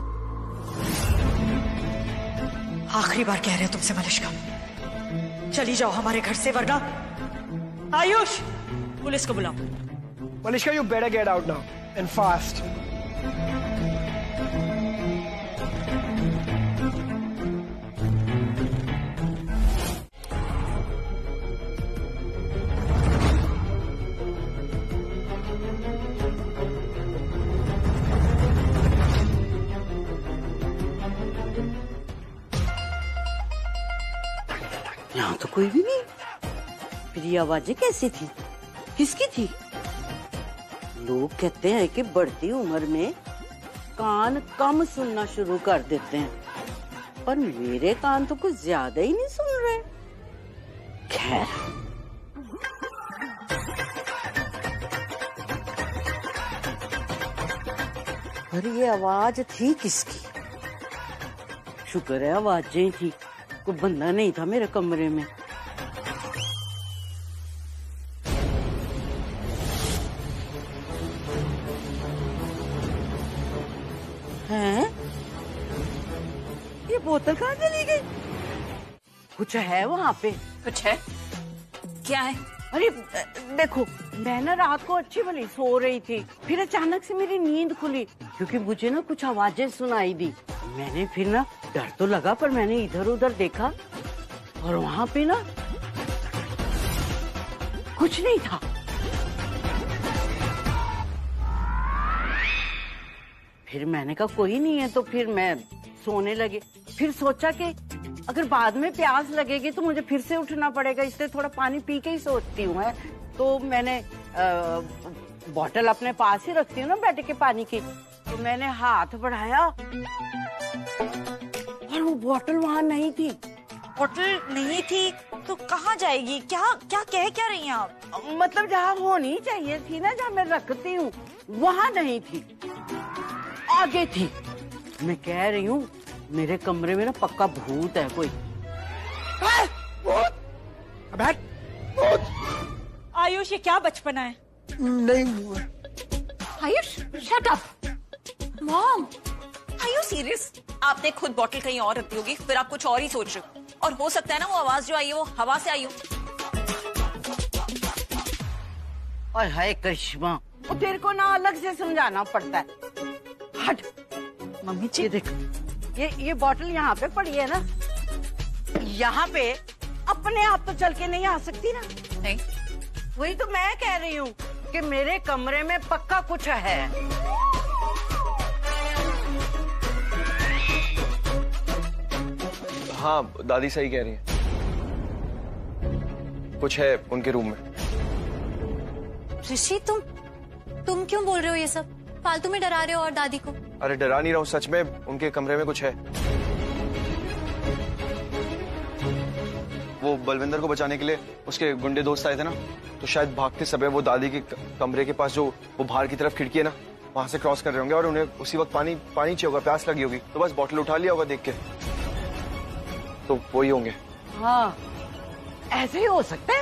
आखिरी बार कह रहे हो तुमसे मलिष्का, चली जाओ हमारे घर से, वरना आयुष पुलिस को बुलाओ। Malishka, you better get out now and fast. यहाँ तो कोई भी नहीं। फिर ये आवाजें कैसी थी, किसकी थी? लोग कहते हैं कि बढ़ती उम्र में कान कम सुनना शुरू कर देते हैं, पर मेरे कान तो कुछ ज्यादा ही नहीं सुन रहे। खैर, पर ये आवाज थी किसकी? शुक्र है आवाजें थी, कोई बंदा नहीं था मेरे कमरे में। हैं? ये बोतल कहाँ चली गई? कुछ है वहाँ पे? कुछ है? क्या है? अरे देखो, मैं ना रात को अच्छी भली सो रही थी, फिर अचानक से मेरी नींद खुली क्योंकि मुझे ना कुछ आवाजें सुनाई दी। मैंने फिर ना डर तो लगा, पर मैंने इधर उधर देखा और वहां पे ना कुछ नहीं था। फिर मैंने कहा कोई नहीं है, तो फिर मैं सोने लगी। फिर सोचा कि अगर बाद में प्यास लगेगी तो मुझे फिर से उठना पड़ेगा, इसलिए थोड़ा पानी पी के ही सोचती हूँ। है तो मैंने बॉटल अपने पास ही रखती हूँ ना बेटे के पानी की, तो मैंने हाथ बढ़ाया और वो बॉटल वहां नहीं थी। बॉटल नहीं थी तो कहाँ जाएगी? क्या क्या कह क्या रही हैं आप? मतलब जहाँ होनी चाहिए थी ना, जहाँ मैं रखती हूँ, वहां नहीं थी, आगे थी। मैं कह रही हूँ मेरे कमरे में ना पक्का भूत है कोई। आयुष, ये क्या बचपना है? नहीं Ayush, shut up. Mom, are you serious? आपने खुद बॉटल कहीं और रखी होगी, फिर आप कुछ और ही सोच रहे हो, और हो सकता है ना वो आवाज जो आई है वो हवा से आई हो। और हाय करिश्मा, वो तेरे को ना अलग से समझाना पड़ता है। हट। मम्मी जी देख, ये बॉटल यहाँ पे पड़ी है ना, यहाँ पे अपने आप तो चल के नहीं आ सकती ना। नहीं, वही तो मैं कह रही हूँ कि मेरे कमरे में पक्का कुछ है। हाँ, दादी सही कह रही है, कुछ है उनके रूम में। ऋषि, तुम क्यों बोल रहे हो ये सब? फालतू में डरा रहे हो और दादी को। अरे डरा नहीं रहा हूँ, सच में उनके कमरे में कुछ है। वो बलविंदर को बचाने के लिए उसके गुंडे दोस्त आए थे ना, तो शायद भागते समय वो दादी के कमरे के पास जो वो बाहर की तरफ खिड़की है ना, वहां से क्रॉस कर रहे होंगे और उन्हें उसी वक्त पानी चाहिए होगा, प्यास लगी होगी, तो बस बॉटल उठा लिया होगा देख के, तो वही होंगे। हाँ, ऐसे ही हो सकता है।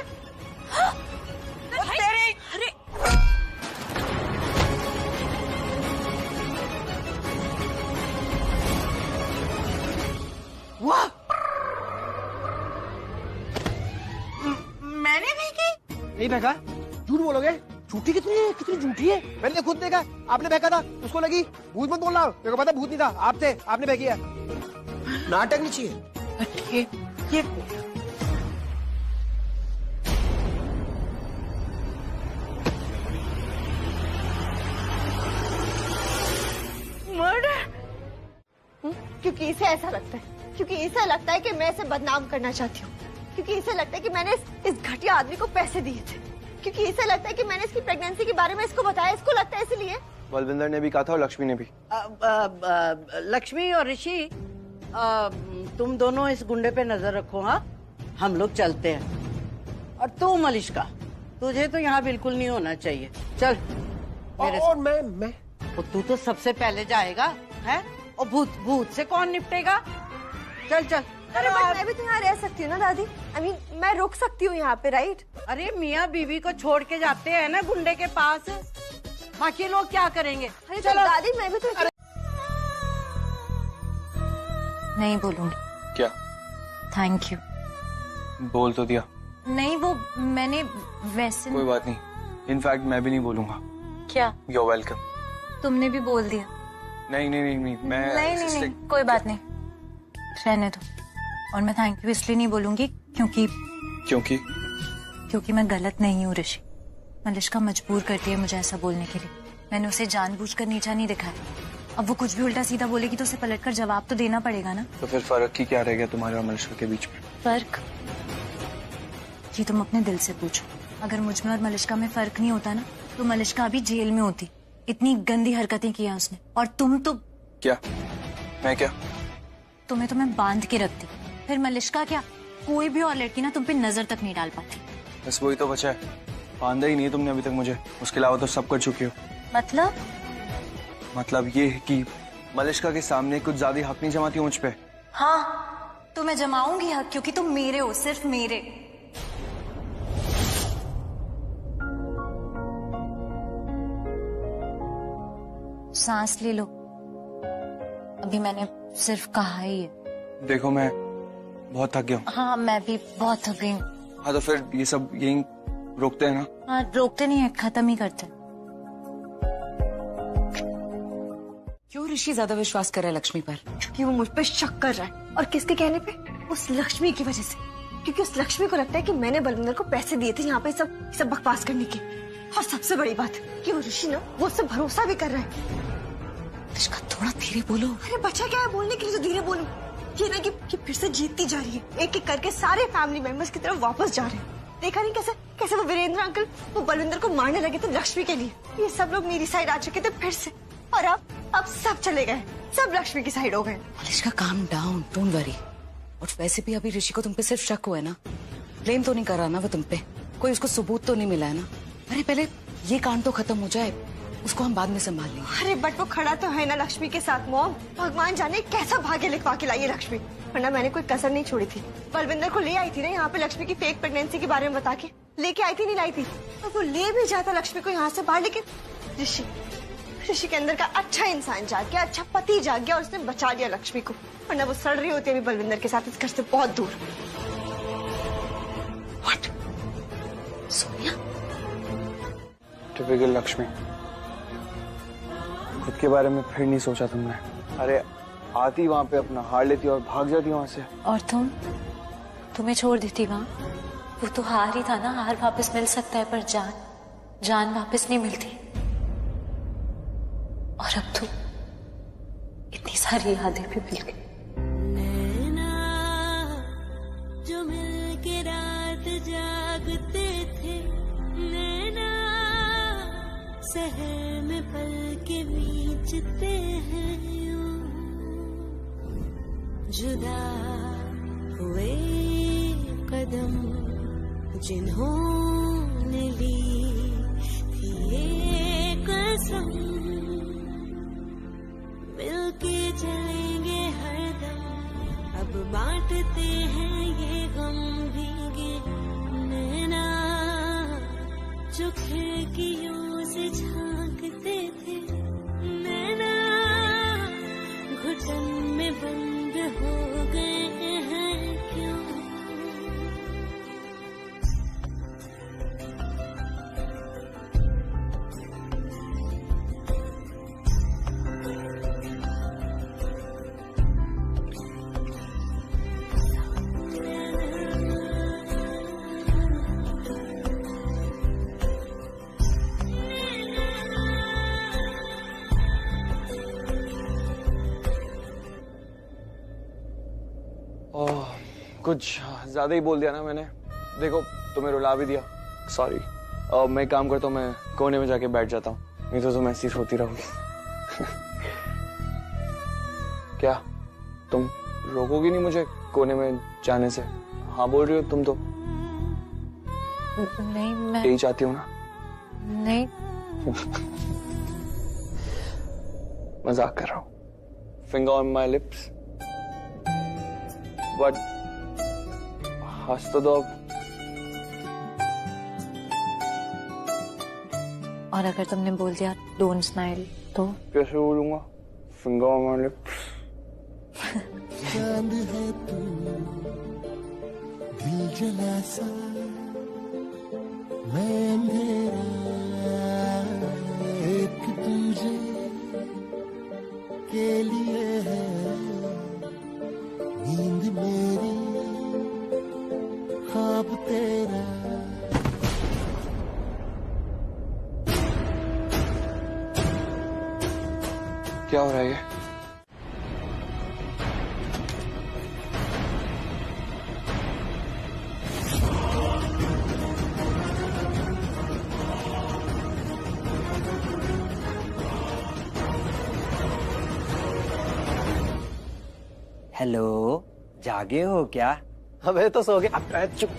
अरे वाह, मैंने भी की? नहीं फेंका। झूठ बोलोगे? झूठी कितनी झूठी है। मैंने खुद देखा, आपने फेंका था, उसको लगी। भूत मत बोलना, मेरे को पता भूत नहीं था, आप थे, आपने फेंकी है। नाटक नहीं चाहिए। ये मर्डर। क्योंकि इसे ऐसा लगता है, क्योंकि इसे लगता है कि मैं इसे बदनाम करना चाहती हूँ, क्योंकि इसे लगता है कि मैंने इस घटिया आदमी को पैसे दिए थे, क्योंकि इसे लगता है कि मैंने इसकी प्रेगनेंसी के बारे में इसको बताया, इसको लगता है इसलिए। बलविंदर ने भी कहा था और लक्ष्मी ने भी। लक्ष्मी और ऋषि, तुम दोनों इस गुंडे पे नजर रखो। हाँ, हम लोग चलते हैं। और तू मलिश्का, तुझे तो यहाँ बिल्कुल नहीं होना चाहिए। चल मेरे और मैं और तू तो सबसे पहले जाएगा, है? और भूत से कौन निपटेगा? चल चल। अरे बट मैं भी तो यहाँ रह सकती हूँ ना दादी। I mean, मैं रुक सकती हूँ यहाँ पे, राइट? अरे मियाँ बीवी को छोड़ के जाते हैं ना गुंडे के पास, बाकी लोग क्या करेंगे? अरे चलो दादी, मैं भी तो नहीं बोलूंगी। क्या? Thank you. बोल तो दिया। नहीं, वो मैंने वैसे। कोई बात नहीं, इनफैक्ट मैं भी नहीं बोलूंगा। क्या? You're welcome। तुमने भी बोल दिया। नहीं, मैं नहीं, कोई बात नहीं, रहने दो। और मैं थैंक यू इसलिए नहीं बोलूंगी क्योंकि मैं गलत नहीं हूँ ऋषि। मलिश्का मजबूर करती है मुझे ऐसा बोलने के लिए। मैंने उसे जानबूझकर नीचा नहीं दिखाया। अब वो कुछ भी उल्टा सीधा बोलेगी तो उसे पलटकर जवाब तो देना पड़ेगा ना। तो फिर फर्क ही क्या रह गया तुम्हारे और मलिश्का के बीच में? फर्क ये तुम अपने दिल से पूछो। अगर मुझ में और मलिश्का में फर्क नहीं होता ना, तो मलिश्का अभी जेल में होती। इतनी गंदी हरकतें की हैं उसने। और तुम तो क्या? मैं क्या? तुम्हें तो मैं बांध के रखती, फिर मलिश्का क्या, कोई भी और लड़की ना तुम पे नजर तक नहीं डाल पाती। बस वही तो बचा है, बांधा ही नहीं है तुमने अभी तक मुझे। उसके अलावा तो सब कर चुकी हो। मतलब ये है कि मलिश्का के सामने कुछ ज्यादा हक नहीं जमाती मुझ पे। हाँ, तो मैं जमाऊंगी हक, क्योंकि तुम मेरे हो, सिर्फ मेरे। सांस ले लो, अभी मैंने सिर्फ कहा ही है। देखो मैं बहुत थक गया हूँ। हाँ, मैं भी बहुत थक गई हूँ। हाँ तो फिर ये सब यहीं रोकते हैं ना? हाँ, रोकते नहीं है, खत्म ही करते हैं। क्यों ऋषि ज्यादा विश्वास कर रहा है लक्ष्मी पर? क्योंकि वो मुझ पर शक कर रहा है। और किसके कहने पे? उस लक्ष्मी की वजह से। क्योंकि उस लक्ष्मी को लगता है कि मैंने बलविंदर को पैसे दिए थे यहाँ पे सब बकवास करने के। और सबसे बड़ी बात कि वो ऋषि ना वो उससे भरोसा भी कर रहा है। इसका थोड़ा धीरे बोलो। अरे बच्चा क्या है बोलने के लिए जो धीरे बोलूं? ये ना कि फिर से जीतती जा रही है, एक एक करके सारे फैमिली मेंबर्स की तरफ वापस जा रहे हैं। देखा नहीं कैसे वो वीरेंद्र अंकल वो बलविंदर को मारने लगे थे लक्ष्मी के लिए। ये सब लोग मेरी साइड आ चुके थे फिर से। और अब सब चले गए, सब लक्ष्मी की साइड हो गए। Malishka calm down, don't worry. और वैसे भी अभी ऋषि को तुम पे सिर्फ शक हुआ है ना, ब्लेम तो नहीं कर रहा ना वो तुम पे, कोई उसको सबूत तो नहीं मिला है ना। अरे पहले ये कांड तो खत्म हो जाए, उसको हम बाद में संभाल लेंगे। अरे बट वो खड़ा तो है ना लक्ष्मी के साथ मॉम। भगवान जाने कैसा भाग्य लिखवा के लाई है लक्ष्मी, वरना मैंने कोई कसर नहीं छोड़ी थी। बलविंदर को ले आई थी ना यहाँ पे लक्ष्मी की फेक प्रेगनेंसी के बारे में बता के, लेके आई थी नहीं लाई थी। और वो ले भी जाता लक्ष्मी को यहाँ से बाहर, लेकिन ऋषि के अंदर का अच्छा इंसान जाग गया, अच्छा पति जाग गया और उसने बचा लिया लक्ष्मी को, वरना वो सड़ रही होती अभी बलविंदर के साथ इस घर से बहुत दूर। What? सोनिया? टिपिकल लक्ष्मी, खुद के बारे में फिर नहीं सोचा तुमने। अरे आती वहाँ पे अपना हार लेती और भाग जाती वहाँ से। और तुम्हें छोड़ देती वहाँ? वो तो हार ही था ना, हार वापस मिल सकता है पर जान वापस नहीं मिलती। और अब तो इतनी सारी यादें भी मिल गई। जो मिलके रात जागते थे, नैना शहर में पल के बीचते हैं यूं, जुदा हुए कदम जिन्होंने ली थी ये कसम, मिलके चलेंगे हरदम, अब बांटते हैं ये गम भीगे नैना, जो खिड़कियों से झांकते थे, नैना घुटन में बंद हो गए हैं क्यों? कुछ ज्यादा ही बोल दिया ना मैंने, देखो तुम्हें रुला भी दिया, सॉरी। मैं एक काम करता हूँ, मैं कोने में जाके बैठ जाता हूँ, नहीं तो तुम ऐसी रोती रहोगी। क्या तुम रोकोगी नहीं मुझे कोने में जाने से? हाँ बोल रही हो तुम तो। नहीं मैं यही चाहती हूँ ना? नहीं मजाक कर रहा हूँ। Finger on my lips, but हंस तो दो अब। और अगर तुमने बोल दिया डोंट स्माइल तो? कैसे बोलूंगा? Finger on my lips. चांद है तू, दिल जला सा, मैं अंधेरा, एक तुझे के लिए है, नींद मेरी ख्वाब तेरा। क्या हो रहा है ये? हेलो, जागे हो क्या? अबे तो सो गया। अब चुप।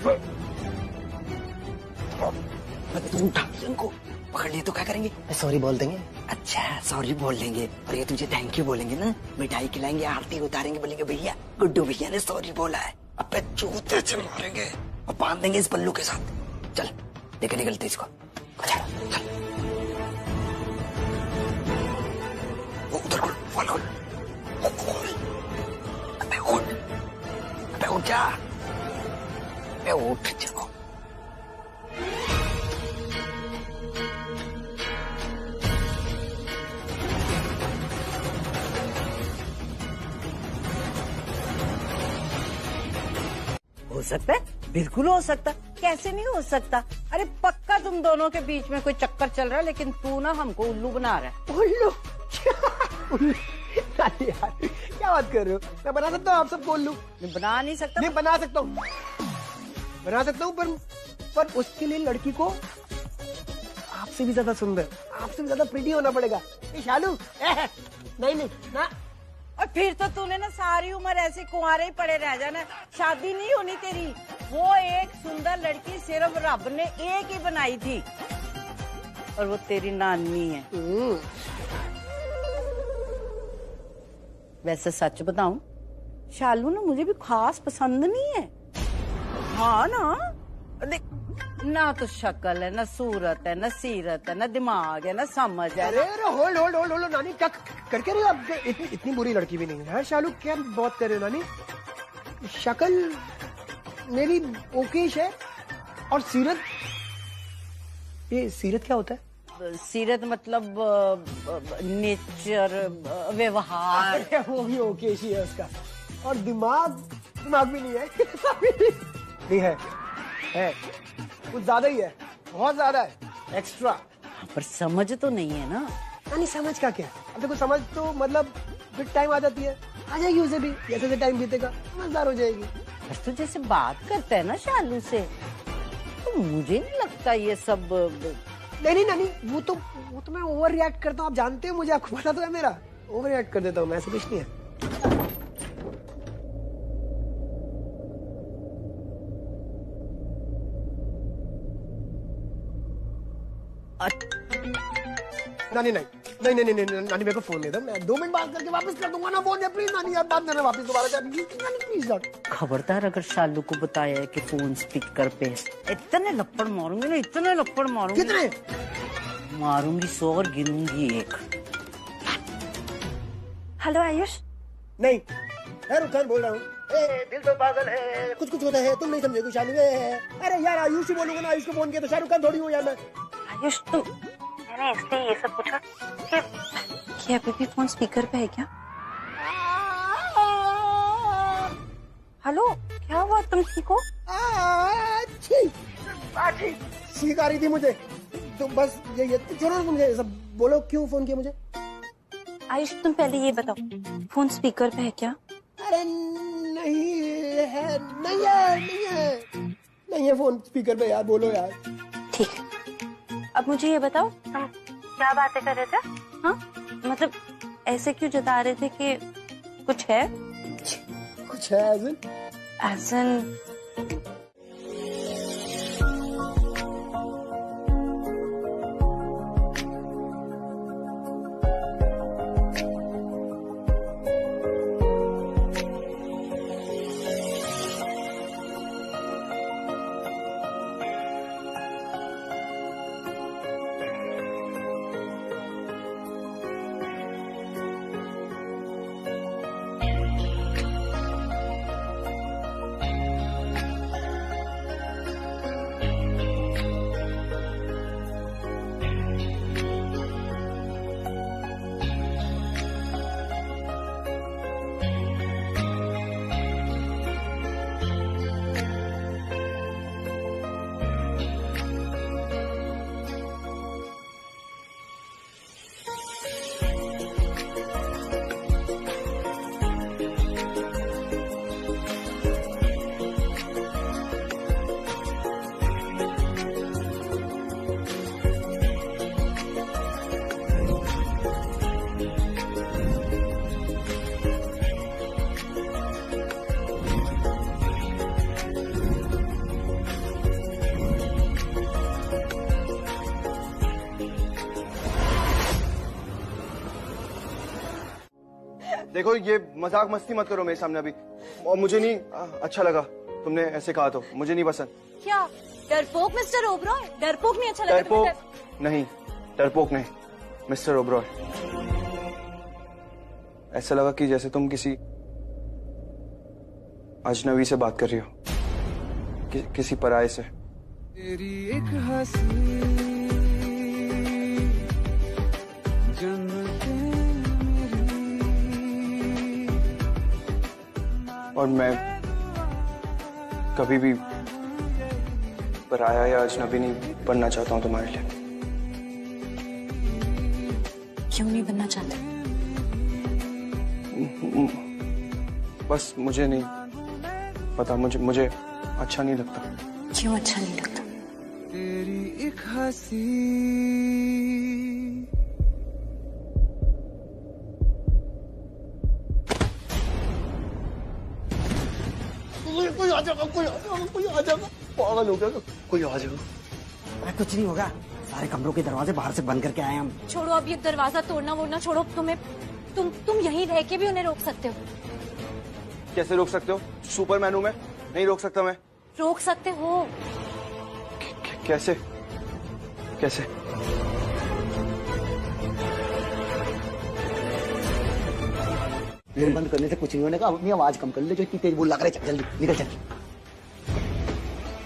उठा इनको, पकड़ लिए तो क्या करेंगे? सॉरी बोल देंगे। अच्छा सॉरी बोल देंगे और ये तुझे थैंक यू बोलेंगे ना, मिठाई खिलाएंगे, आरती उतारेंगे, बोलेंगे भैया गुड्डू भैया ने सॉरी बोला है। अब जूते से मारेंगे और बांध देंगे इस पल्लू के साथ। चल लेके निकलते इसको। अच्छा चल, वो उधर खोल, खोल खोल, खोल। अबे उठ, अबे उठ जा, अबे उठ जाओ। हो सकता है, बिल्कुल हो सकता, कैसे नहीं हो सकता। अरे पक्का तुम दोनों के बीच में कोई चक्कर चल रहा है, लेकिन तू ना हमको उल्लू बना रहा है। उल्लू? अरे यार क्या बात कर रहे हो? मैं बना सकता हूँ आप सबको उल्लू? नहीं बना नहीं सकता। नहीं बना सकता हूँ, बना सकता हूँ, पर उसके लिए लड़की को आपसे भी ज्यादा सुंदर, आपसे भी ज्यादा प्रिटी होना पड़ेगा। शालू नहीं नहीं ना। और फिर तो तूने ना सारी उम्र ऐसे कुंवारे ही पड़े रह जाना, शादी नहीं होनी तेरी। वो एक सुंदर लड़की सिर्फ रब ने एक ही बनाई थी, और वो तेरी नानी है। वैसे सच बताऊं, शालू ना मुझे भी खास पसंद नहीं है। हाँ ना, देख ना तो शक्ल है, ना सूरत है, ना सीरत है, ना दिमाग है, ना समझ है। अरे होल्ड होल्ड होल्ड होल्ड नानी, क्या करके रही हो आप? इतनी बुरी लड़की भी नहीं है शालू, क्या बहुत कर रहे हो नानी? शक्ल मेरी ओकेश है, और सीरत, ये सीरत क्या होता है? सीरत मतलब नेचर, व्यवहार। वो भी ओकेश ही है उसका। और दिमाग भी नहीं है। नहीं है कुछ ज्यादा ही है, बहुत ज्यादा है, एक्स्ट्रा। पर समझ तो नहीं है ना। नहीं समझ का क्या? अब देखो समझ तो मतलब फिर टाइम आ जाती है, आ जाएगी उसे भी, जैसे जैसे टाइम बीतेगा समझदार हो जाएगी। बस तू जैसे बात करता है ना शालू से, तो मुझे नहीं लगता ये सब। नहीं नानी, वो तो मैं ओवर रिएक्ट करता हूँ, आप जानते हो मुझे, आपको पता तो है मेरा, ओवर रिएक्ट कर देता हूँ मैं, ऐसा कुछ नहीं है। नानी नहीं नानी, मेरे को फोन दे दो, मैं 2 मिनट बात करके वापस कर दूंगा ना फोन। प्लीज नानी, आप बात करना वापस दोबारा, प्लीज नॉट। खबरदार अगर शालू को बताया है कि फोन स्पीकर पे, इतने लपड़ मारूंगी ना, इतने लपड़ मारूंगी। कितने मारूंगी? 100 और गिनूंगी 1। हेलो आयुष। नहीं, शाहरुख खान बोल रहा हूँ। दिल तो पागल है, कुछ कुछ होता है, तुम नहीं समझोगे शालू। अरे यार आयुष ही बोलूंगा ना, आयुष को फोन किया तो शाहरुख खान थोड़ी हूँ यार मैं। आयुष तुम, मैंने इसलिए ये सब पूछा कि अभी भी फोन स्पीकर पे है क्या? हेलो, क्या हुआ? तुम ठीक हो? छींक आ रही थी मुझे, तो बस ये छोड़ो मुझे सब, बोलो क्यों फोन किया मुझे? आयुष तुम पहले ये बताओ, फोन स्पीकर पे है क्या? अरे नहीं है फोन स्पीकर पे यार, बोलो यार। ठीक है, अब मुझे ये बताओ तुम क्या बातें कर रहे थे? हाँ मतलब ऐसे क्यों जता रहे थे कि कुछ है? कुछ है as in देखो ये मजाक मस्ती मत करो मेरे सामने अभी, और मुझे नहीं अच्छा लगा तुमने ऐसे कहा, तो मुझे नहीं पसंद। क्या डरपोक मिस्टर ओबरॉय? डरपोक नहीं अच्छा लगा? डरपोक नहीं, डरपोक नहीं मिस्टर ओबरॉय। ऐसा लगा कि जैसे तुम किसी अजनबी से बात कर रही हो, किसी पराये से। तेरी एक हंसी और मैं कभी भी पराया या अजनबी नहीं बनना चाहता हूँ तुम्हारे लिए। क्यों नहीं बनना चाहते? बस मुझे नहीं पता, मुझे अच्छा नहीं लगता। क्यों अच्छा नहीं लगता? तेरी एक हंसी कोई आ जाएगा, कोई आ जाएगा, पागल हो गया, कोई आ जाएगा। अरे कुछ नहीं होगा, सारे कमरों के दरवाजे बाहर से बंद करके आए हम। छोड़ो अब ये दरवाजा तोड़ना वोड़ना छोड़ो। तुम यहीं रह के भी उन्हें रोक सकते हो। कैसे रोक सकते हो? सुपरमैन हूं मैं, नहीं रोक सकता मैं। रोक सकते हो। कैसे कैसे? गेट बंद करने से कुछ नहीं होने का। अपनी आवाज कम कर ले, जो इतनी तेज बोल लग रहा है। जल्दी निकल, चल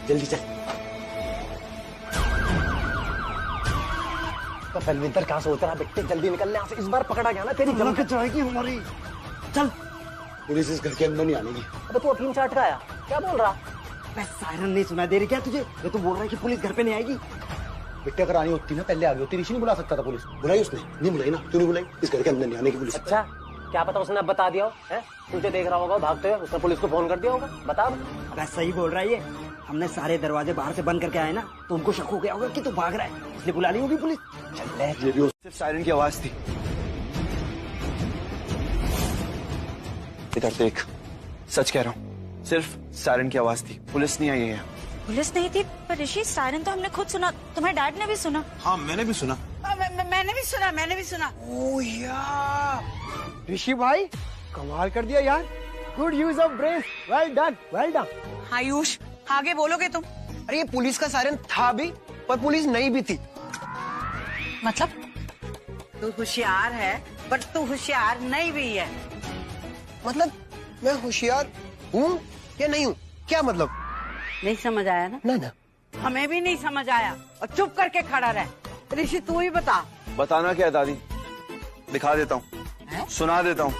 जल्दी चल। तो बलविंदर क्या सोच रहा बेटे? जल्दी निकलने यहाँ से, इस बार पकड़ा गया ना तेरी जमक जाएगी हमारी। चल, पुलिस इस घर के अंदर नहीं आने की। अबे तू अफीम चाट का आया, क्या बोल रहा? मैं सायरन नहीं सुना दे रही क्या तुझे? ये तो बोल रहा है कि पुलिस घर पे नहीं आएगी। बेटे अगर आनी होती ना पहले आ गई होती। ऋषि नहीं बुला सकता था पुलिस? बुलाई उसने? नहीं बुलाई ना, तू नहीं बुलाई। इस घर के अंदर नहीं आने की पुलिस। अच्छा, क्या पता उसने अब बता दिया हो? है तुझे देख रहा होगा भागते हुए, उसने पुलिस को फोन कर दिया होगा। बता। अबे सही बोल रहा है ये। हमने सारे दरवाजे बाहर से बंद करके आए ना, तो उनको शक हो गया होगा कि तू भाग रहा है, इसलिए बुला ली होगी पुलिस। चल ले। ये भी सिर्फ सायरन की आवाज थी। इधर देख, सच कह रहा हूँ, सिर्फ सायरन की आवाज थी, पुलिस नहीं आई है। पुलिस नहीं थी, पर ऋषि सायरन तो हमने खुद सुना। तुम्हारे डैड ने भी सुना? हाँ मैंने भी सुना। मैंने भी सुना। ओह यार, ऋषि भाई कमाल कर दिया यार। Good use of brain, well done, well done. Ayush आगे बोलोगे तुम? अरे ये पुलिस का सायरन था भी, पर पुलिस नहीं भी थी। मतलब? तू होशियार है, पर तू होशियार नहीं भी है। मतलब मैं होशियार हूँ या नहीं हूँ? क्या मतलब? नहीं समझ आया ना? ना। हमें भी नहीं समझ आया, और चुप करके खड़ा रह। ऋषि तू ही बता। बताना क्या है दादी? दिखा देता हूँ, सुना देता हूँ।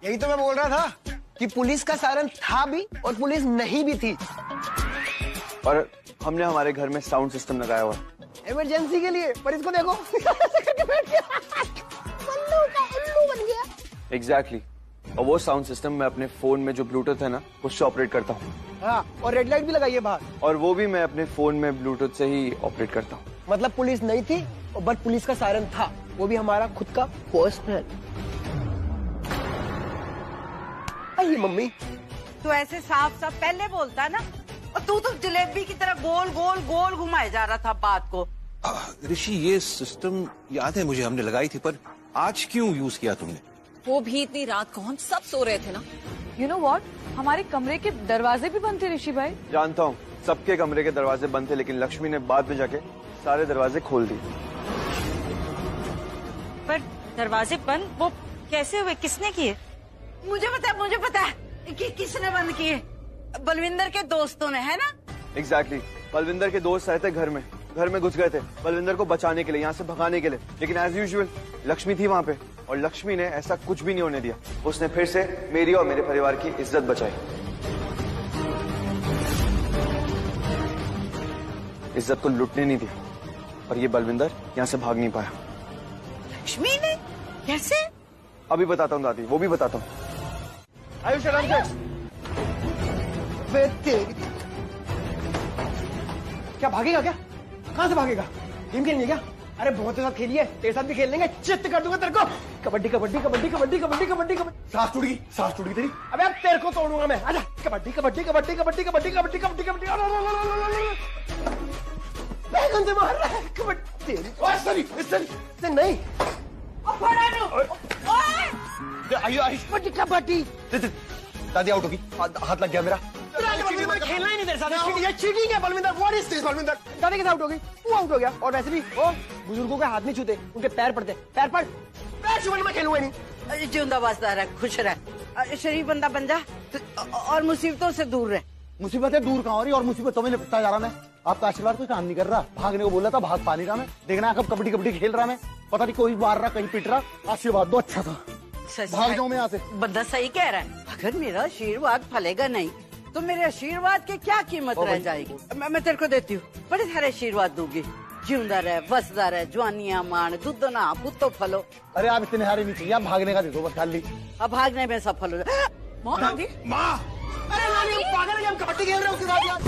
यही तो मैं बोल रहा था कि पुलिस का सायरन था भी और पुलिस नहीं भी थी। और हमने हमारे घर में साउंड सिस्टम लगाया हुआ इमरजेंसी के लिए। पर इसको देखो, उल्लू बन गया। एग्जैक्टली। और वो साउंड सिस्टम मैं अपने फोन में जो ब्लूटूथ है ना, उससे ऑपरेट करता हूँ। हाँ, और रेड लाइट भी लगाई है बाहर। और वो भी मैं अपने फोन में ब्लूटूथ से ही ऑपरेट करता हूँ। मतलब पुलिस नहीं थी, बट पुलिस का सायरन था, वो भी हमारा खुद का पर्सनल। आइए मम्मी। तू ऐसे साफ साफ पहले बोलता ना, और तू तो जलेबी की तरह गोल गोल गोल घुमाए जा रहा था बात को। ऋषि ये सिस्टम याद है मुझे, हमने लगाई थी, पर आज क्यों यूज किया तुमने? वो भी इतनी रात को, हम सब सो रहे थे ना। You know what? हमारे कमरे के दरवाजे भी बंद थे ऋषि भाई। जानता हूँ, सबके कमरे के दरवाजे बंद थे, लेकिन लक्ष्मी ने बाद में जाके सारे दरवाजे खोल दिए। पर दरवाजे बंद वो कैसे हुए? किसने किए? मुझे पता है कि किसने बंद किए। बलविंदर के दोस्तों ने, है ना? एग्जैक्टली। बलविंदर के दोस्त आए थे घर में घुस गए थे बलविंदर को बचाने के लिए, यहाँ से भगाने के लिए। लेकिन एज यूजुअल लक्ष्मी थी वहाँ पे, और लक्ष्मी ने ऐसा कुछ भी नहीं होने दिया। उसने फिर से मेरी और मेरे परिवार की इज्जत बचाई। इज्जत को लुटने नहीं दिया, और ये बलविंदर यहाँ से भाग नहीं पाया। लक्ष्मी ने? कैसे? अभी बताता हूँ दादी, वो भी बताता हूँ। आयुष क्या भागेगा? क्या कहाँ से भागेगा? गेम खेलनी है क्या? अरे बहुत साथ खेलिए, तेरे साथ भी खेल लेंगे, चित्त कर दूंगा तेरे को। कबड्डी कबड्डी कबड्डी कबड्डी कबड्डी कबड्डी कबड्डी। सांस टूट गई तेरी। अबे अब तेरे को तोड़ूंगा मैं। आजा। कबड्डी कबड्डी कबड्डी कबड्डी कबड्डी कबड्डी कबड्डी कबड्डी। बैगन से मार रहा है कबड्डी। सॉरी इससे नहीं। कबड्डी कबड्डी। दादी आउट होगी, हाथ लग गया मेरा। खेलना ही नहीं तेरे साथ। ये चीटिंग है Balwinder. What is this Balwinder? दादी कैसे आउट हो गई? तू आउट हो गया। और वैसे भी वो बुजुर्गों के हाथ नहीं छूते, उनके पैर पड़ते। पैर पड़, पैर छूने में खेलूंगा नहीं। जिंदा वास्ता रह, खुश रह। शरीफ बंदा बन जा और मुसीबतों से दूर रह। मुसीबतें दूर कहाँ हो रही और मुसीबतों में लिपटता जा रहा मैं। आपका आशीर्वाद कोई काम नहीं कर रहा। भागने को बोला था, भाग पा नहीं रहा मैं। देखना कब कबड्डी कबड्डी खेल रहा मैं, पता नहीं कोई मार रहा कहीं पिट रहा। आशीर्वाद दो अच्छा था, भाग जाऊं मैं यहाँ से। बंदा सही कह रहा है, अगर मेरा आशीर्वाद फलेगा नहीं तो मेरे आशीर्वाद की क्या कीमत रह जाएगी। मैं तेरे को देती हूँ, बड़े सारे आशीर्वाद दूंगी। जिंदा रहे, बसदा रहे, जवानियां मान, दूध ना पुत्तो फलो। अरे आप इतने हारे नहीं चाहिए, आप भागने का दे दो बस खाली। अब भागने में सफल हो जाए। माँ अरे नानी पागल है, हम कबड्डी खेल रहे हैं उसके साथ यार।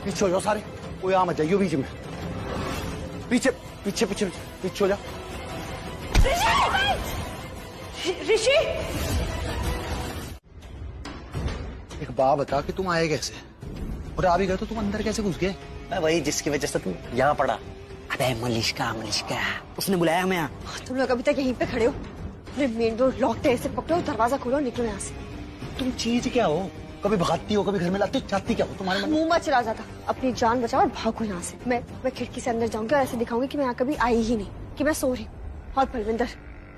पीछे हो जाओ सारे, कोई आ मत जाइयो बीच में। पीछे पीछे पीछे पीछे हो जाओ। ऋषि एक बात बता कि तुम आए कैसे, और आ भी गए तो तुम अंदर कैसे घुस गए? मैं वही जिसकी वजह से तुम यहाँ पड़ा। अबे मलिश्का उसने बुलाया हमें यहाँ। तुम लोग अभी तक यहीं पे खड़े हो, अरे मेन डोर लॉक्ड है, इसे पकड़ो, दरवाजा खोलो, निकलो यहाँ से। तुम चीज क्या हो? कभी भगाती हो, कभी घर में लाती हो, चाहती क्या हो? तुम्हारे मन में मुंह मत चला जाता, अपनी जान बचाओ और भागो यहाँ से। मैं खिड़की से अंदर जाऊंगी और ऐसे दिखाऊंगी कि मैं यहाँ कभी आई ही नहीं, कि मैं सो रही हूँ। और बलविंदर,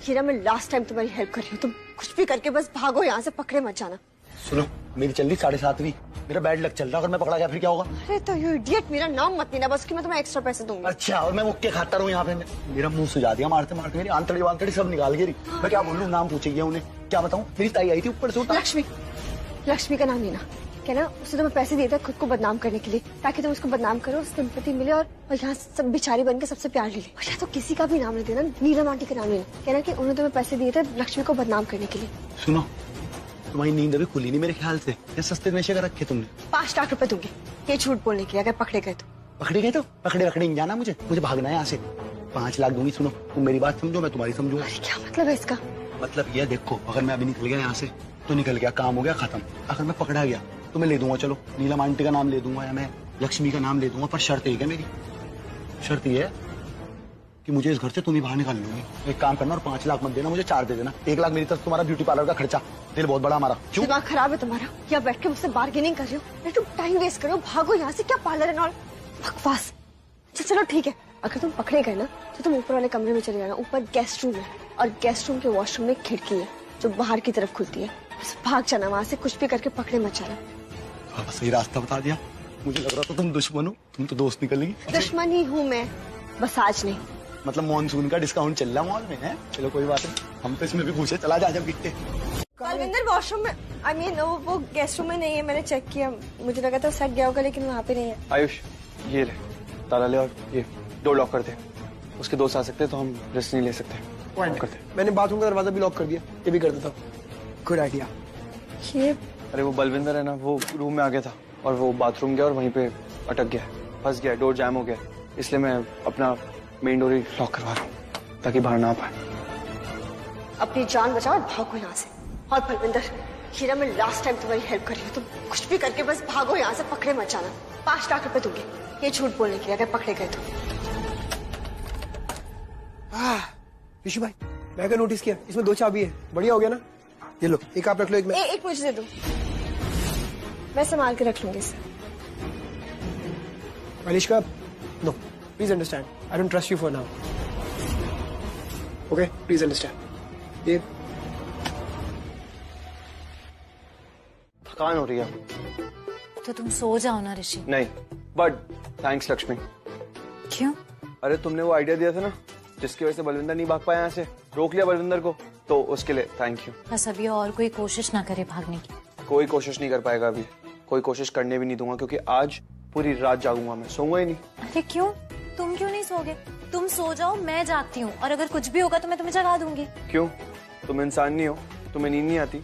हीरा, मैं लास्ट टाइम तुम्हारी हेल्प कर रही हूँ, तुम कुछ भी करके बस भागो यहाँ से, पकड़े मत जाना। सुनो, मेरी चल रही 7:30, मेरा बैड लक चल रहा, अगर मैं पकड़ा गया फिर क्या होगा? अरे तो यू इडियट, मेरा नाम मत लेना बस, कि मैं तुम्हें एक्स्ट्रा पैसे दूंगी। अच्छा, और मैं मुक्के खाता रहूँ यहाँ पे? मेरा मुंह सुझा दिया मारते मारते, मेरी आंतड़ी वांतड़ी सब निकाल गई। मैं क्या बोलूँ, नाम पूछेगी उन्हें, क्या बताऊँ? मेरी ताई आई थी ऊपर से। लक्ष्मी का नाम लेना, कहना उसने तुम्हें पैसे दिए थे खुद को बदनाम करने के लिए, ताकि तुम उसको बदनाम करो, सिंपैथी मिले और यहाँ सब बिचारी बन के सबसे प्यार ले ले। या तो किसी का भी नाम ले देना, नीलम आंटी का नाम लेना, कहना कि उन्होंने तुम्हें पैसे दिए थे लक्ष्मी को बदनाम करने के लिए। सुनो, तुम्हारी नींद अभी खुली नहीं मेरे ख्याल से, ये सस्ते नशे का रखे तुमने। 5 लाख रुपए दूंगी ये झूठ बोलने के लिए, अगर पकड़े गए तो। पकड़े गए तो पकड़े नहीं जाना, मुझे भागना है यहाँ से। 5 लाख दूंगी। सुनो, तुम मेरी बात समझो, मैं तुम्हारी समझूंगा। क्या मतलब है इसका? मतलब ये देखो, अगर मैं अभी निकल गया यहाँ से तो निकल गया, काम हो गया खत्म। अगर मैं पकड़ा गया तो मैं ले दूंगा, चलो नीलम आंटी का नाम ले दूंगा या मैं लक्ष्मी का नाम ले दूंगा, पर शर्त एक है मेरी। शर्त ये है कि मुझे इस घर से तुम ही बाहर निकाल लूंगी। एक काम करना, और 5 लाख मत देना, मुझे 4 दे देना। 1 लाख मेरी तरफ तुम्हारा ब्यूटी पार्लर का खर्चा। दिल बहुत बड़ा हमारा। क्यों? दिमाग खराब है तुम्हारा? या बैठ के मुझसे बार्गेनिंग कर रही हो? अरे तुम टाइम वेस्ट करो, भागो यहाँ से। क्या पार्लर है और बकवास। चलो ठीक है, अगर तुम पकड़े गए ना तो तुम ऊपर वाले कमरे में चले जाना। ऊपर गेस्ट रूम है और गेस्ट रूम के वॉशरूम में खिड़की है जो बाहर की तरफ खुलती है। बस भाग जाना वहाँ से, कुछ भी करके पकड़े मत जाना। सही रास्ता बता दिया। मुझे लग रहा था तुम दुश्मन हो, तुम तो दोस्त निकलेगी। दुश्मन ही हूँ मैं, बस आज नहीं। मतलब मॉनसून का डिस्काउंट चल रहा मॉल में है। चलो कोई बात नहीं, हम तो इसमें भी पूछे। चला जा जब गिट्टे। बलविंदर वॉशरूम में, आई मीन वो गेस्ट रूम में नहीं है, मैंने चेक किया, मुझे लगा था सट गया होगा, लेकिन वहाँ पे नहीं है। आयुष, ये ले ताला ले, और ये डोर लॉक कर दे। उसके दोस्त आ सकते हैं तो हम रिस्क नहीं ले सकते। मैंने बाथरूम का दरवाजा भी लॉक कर दिया, ये भी कर देता हूँ। Good idea. ये अरे वो बलविंदर है ना, वो रूम में आ गया था और वो बाथरूम गया और वहीं पे अटक गया, फंस गया, डोर जैम हो गया। इसलिए मैं अपना मेन डोर ही लॉक करवा रहा हूँ ताकि बाहर ना आ पाए। अपनी जान बचाओ और भागो यहाँ से। और बलविंदर, हीरा, मैं लास्ट टाइम तुम्हारी हेल्प कर रही हूँ, तुम कुछ भी करके बस भागो यहाँ से, पकड़े मत जाना। 5 लाख रुपए दूंगी ये झूठ बोलने के लिए, अगर पकड़े गए तो। ऋषि भाई, मैं क्या नोटिस किया, इसमें 2 चाबी है। बढ़िया हो गया ना? ये लो, एक आप रख लो, एक मैं। एक मुझे दे दो, मैं संभाल के रख लूंगी इसे। Malishka, no, please understand, I don't trust you for now. Okay, please understand. ये थकान हो रही है। तो तुम सो जाओ ना ऋषि। नहीं, बट थैंक्स लक्ष्मी। क्यों? अरे तुमने वो आइडिया दिया था ना, जिसकी वजह से बलविंदर नहीं भाग पाया यहाँ से, रोक लिया बलविंदर को, तो उसके लिए थैंक यू। बस अभी और कोई कोशिश ना करे भागने की। कोई कोशिश नहीं कर पाएगा अभी, कोई कोशिश करने भी नहीं दूंगा, क्योंकि आज पूरी रात जागूंगा मैं, सोऊंगा ही नहीं। अरे क्यों? तुम क्यों नहीं सोगे? तुम सो जाओ, मैं जागती हूँ, और अगर कुछ भी होगा तो मैं तुम्हें जगा दूंगी। क्यों? तुम इंसान नहीं हो? तुम्हें नींद नहीं आती?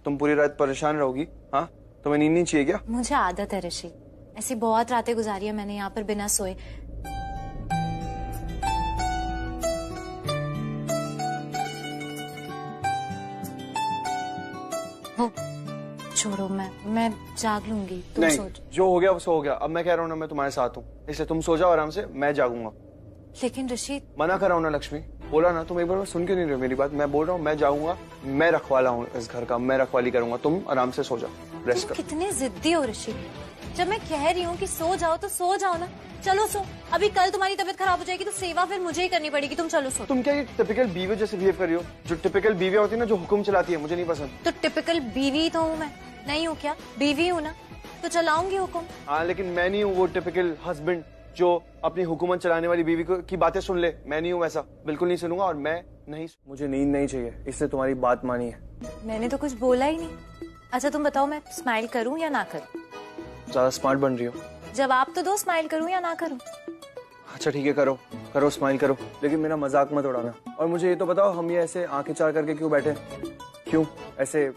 तुम पूरी रात परेशान रहोगी? हाँ, तुम्हें नींद नहीं चाहिए क्या? मुझे आदत है ऋषि, ऐसी बहुत रातें गुजारी है मैंने यहाँ पर बिना सोए। वो छोड़ो, मैं जाग लूंगी, तुम नहीं, सो। जो हो गया वो हो गया। अब मैं कह रहा हूँ ना, मैं तुम्हारे साथ हूँ, इसलिए तुम सो जाओ आराम से, मैं जागूंगा। लेकिन ऋषि, मना कर रहा हूँ ना लक्ष्मी, बोला ना, तुम एक बार सुन क्यों नहीं रहे हो मेरी बात? मैं बोल रहा हूँ मैं जाऊंगा, मैं रखवाला हूँ इस घर का, मैं रखवाली करूंगा, तुम आराम से सो जाओ, रेस्ट तुम करो। कितने जिद्दी हो ऋषि, जब मैं कह रही हूँ कि सो जाओ तो सो जाओ ना। चलो सो, अभी कल तुम्हारी तबीयत खराब हो जाएगी तो सेवा फिर मुझे ही करनी पड़ेगी। तुम चलो सो। तुम क्या ये टिपिकल बीवी जैसे बिहेव कर रही हो? जो टिपिकल बीवी होती है ना, जो हुक्म चलाती है, मुझे नहीं पसंद। तो टिपिकल बीवी तो हूँ मैं, नहीं हूँ क्या? बीवी हूँ ना, तो चलाऊंगी हुक्म। हाँ, लेकिन मैं नहीं हूँ वो टिपिकल हस्बैंड जो अपनी हुकूमत चलाने वाली बीवी की बातें सुन ले। मैं नहीं हूँ वैसा, बिल्कुल नहीं सुनूंगा। और मैं नहीं, मुझे नींद नहीं चाहिए, इसलिए तुम्हारी बात मानी है। मैंने तो कुछ बोला ही नहीं। अच्छा तुम बताओ, मैं स्माइल करूँ या ना करूँ? ज्यादा स्मार्ट बन रही हो। जवाब तो दो, स्माइल करूँ या ना करूँ? अच्छा ठीक है, करो करो, स्माइल करो, लेकिन मेरा मजाक मत उड़ाना। और मुझे ये तो बताओ, हम ये ऐसे आंखें चार करके क्यों बैठे? क्यों ऐसे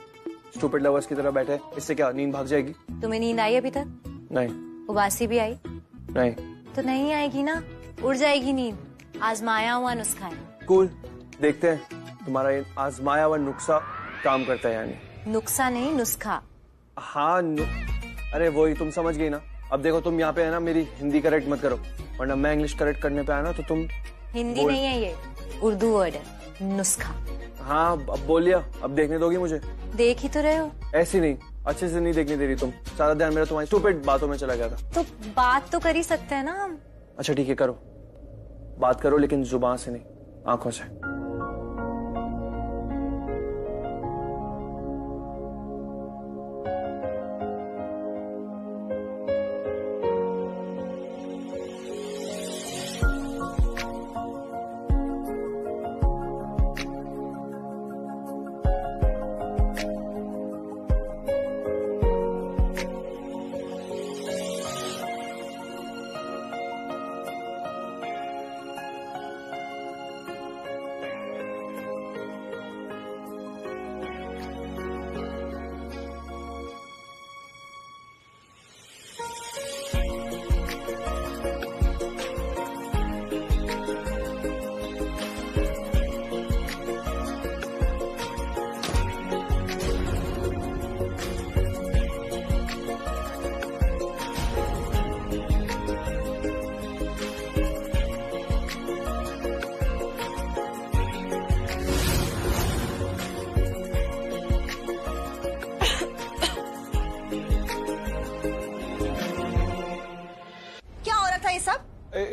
स्टूपिड लवर्स की तरह बैठे? इससे क्या नींद भाग जाएगी? तुम्हें नींद आई अभी तक? नहीं। उबासी भी आई? नहीं। तो नहीं आएगी ना, उड़ जाएगी नींद। आजमाया हुआ नुस्खा है। कूल, देखते हैं तुम्हारा ये आजमाया हुआ नुस्खा काम करता है या नहीं। नुस्खा नहीं, नुस्खा। हाँ अरे वही, तुम समझ गई ना। अब देखो, तुम यहाँ पे है ना, मेरी हिंदी करेक्ट मत करो, वरना मैं इंग्लिश करेक्ट करने पे आया ना तो तुम। हिंदी नहीं है ये, उर्दू वर्ड है, नुस्खा। हाँ अब बोलिए, अब देखने दोगी मुझे? देख ही तो रहे हो। ऐसी नहीं, अच्छे से नहीं देखने दे रही तुम। सारा ध्यान मेरा तुम्हारी स्टूपिड बातों में चला गया था। तो बात तो कर ही सकते हैं ना हम। अच्छा ठीक है, करो बात करो, लेकिन जुबान से नहीं, आंखों से।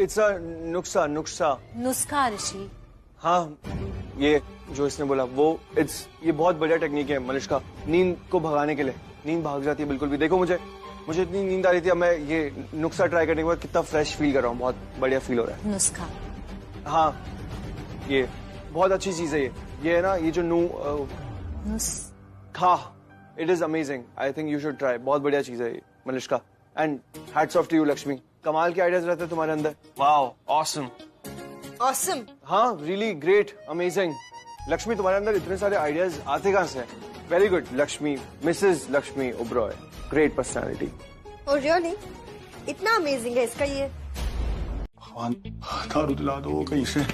इट्स अ नुस्खा। नुस्खा ऋषि? हाँ, ये जो इसने बोला वो ये बहुत बढ़िया टेक्निक है मलिश्का, नींद को भगाने के लिए। नींद भाग जाती है बिल्कुल भी। देखो मुझे इतनी नींद आ रही थी, अब मैं ये नुस्खा ट्राई करने के बाद कितना फ्रेश फील कर रहा हूँ। बहुत बढ़िया फील हो रहा है। नुस्खा? हाँ, ये बहुत अच्छी चीज है। ये है ना, ये जो नुस्खा, it is amazing. I think you should try. बहुत बढ़िया चीज है ये Malishka. And hats off to you Lakshmi, कमाल के आइडियाज रहते हैं तुम्हारे अंदर। Wow, awesome. ऑसम? हाँ, रियली ग्रेट, अमेजिंग। लक्ष्मी, तुम्हारे अंदर इतने सारे आइडियाज आते कहाँ से? Very good Lakshmi, Mrs Lakshmi Oberoi, great personality. Oh really? इतना अमेजिंग है इसका ये? भगवान, दारू दिला दो कहीं से।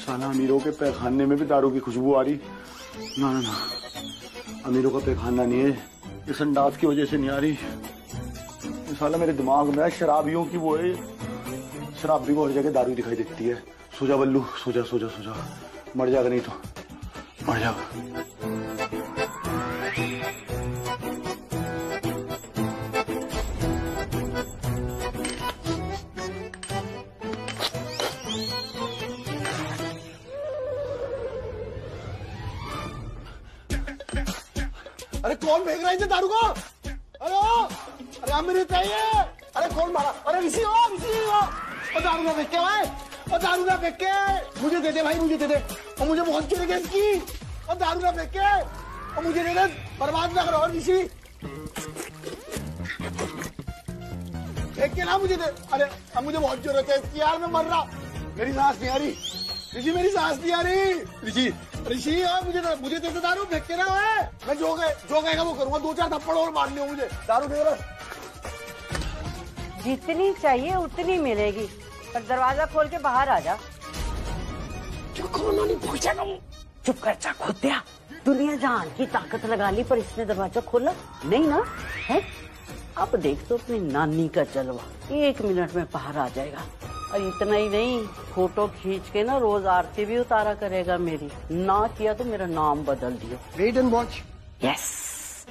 साला अमीरों के पैखाने में भी दारू की खुशबू आ रही। ना ना ना, अमीरों का पैखाना नहीं है, ये संडास की वजह से नहीं आ रही। ये साला मेरे दिमाग में शराबियों की वो है, शराबी को हर जगह दारू दिखाई देती है। सो जा बल्लू, सो जा सो जा सो जा, मर जाएगा नहीं तो मर जाएगा। अरे कौन फेंक रहा है इसे दारू को? हेलो, अरे आप मेरे चाहिए। अरे कौन मारा? अरे ऋषि हो, और दारू ना फेंक के भाई, और दारू ना फेंक के मुझे दे दे भाई, मुझे दे दे। और मुझे बहुत चुने गए इसकी। और दारू ना फेंक के और मुझे दे दे, बर्बाद ना करो ऋषि। फेंक के ना मुझे दे। अरे अब मुझे बहुत जरूरत है इसकी यार, मैं मर रहा, मेरी सांस नहीं आ रही ऋषि, मेरी सांस नहीं आ रही ऋषि। ऋषि मुझे दे दे दारू, फेंक के ना है। मैं जो कहेगा वो करूंगा, 2-4 थप्पड़ और मारने हो मुझे। दारू दे रहा। जितनी चाहिए उतनी मिलेगी, पर दरवाजा खोल के बाहर आ जा। नहीं पूछेगा। चुप कर जा, खुद दिया। दुनिया जान की ताकत लगा ली, पर इसने दरवाजा खोला नहीं ना है। अब देख तो अपनी नानी का जलवा, 1 मिनट में बाहर आ जाएगा। और इतना ही नहीं, फोटो खींच के ना रोज आरती भी उतारा करेगा मेरी। ना किया तो मेरा नाम बदल दियो। Wait and watch. यस।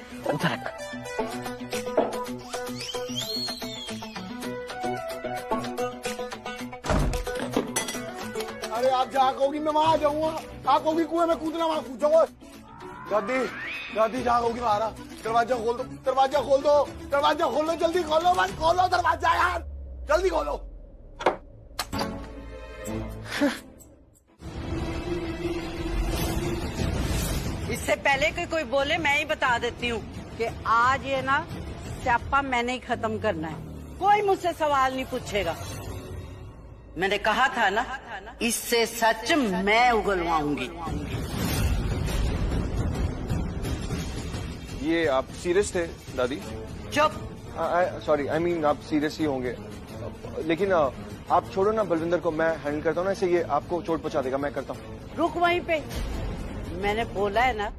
अरे आप जहाँ कहोगी मैं वहाँ आ जाऊंगा। आप कहोगी कुएं में कूदना, वहाँ कूद जाऊंगा। दादी दादी जहाँ कहोगी वहाँ आ रहा। दरवाजा खोल दो, दरवाजा खोल दो, दरवाजा खोल दो, जल्दी खोलो, बस खोलो दरवाजा यार, जल्दी खोलो। इससे पहले कि कोई बोले मैं ही बता देती हूँ कि आज ये ना स्यापा मैंने ही खत्म करना है। कोई मुझसे सवाल नहीं पूछेगा। मैंने कहा था ना, इससे सच मैं उगलवाऊंगी। ये आप सीरियस थे दादी? चुप। सॉरी, आई मीन आप सीरियस ही होंगे, लेकिन आप छोड़ो ना बलविंदर को, मैं हैंडल करता हूँ ना, इसे ये आपको चोट पहुंचा देगा, मैं करता हूँ। रुक वहीं पे। मैंने बोला है ना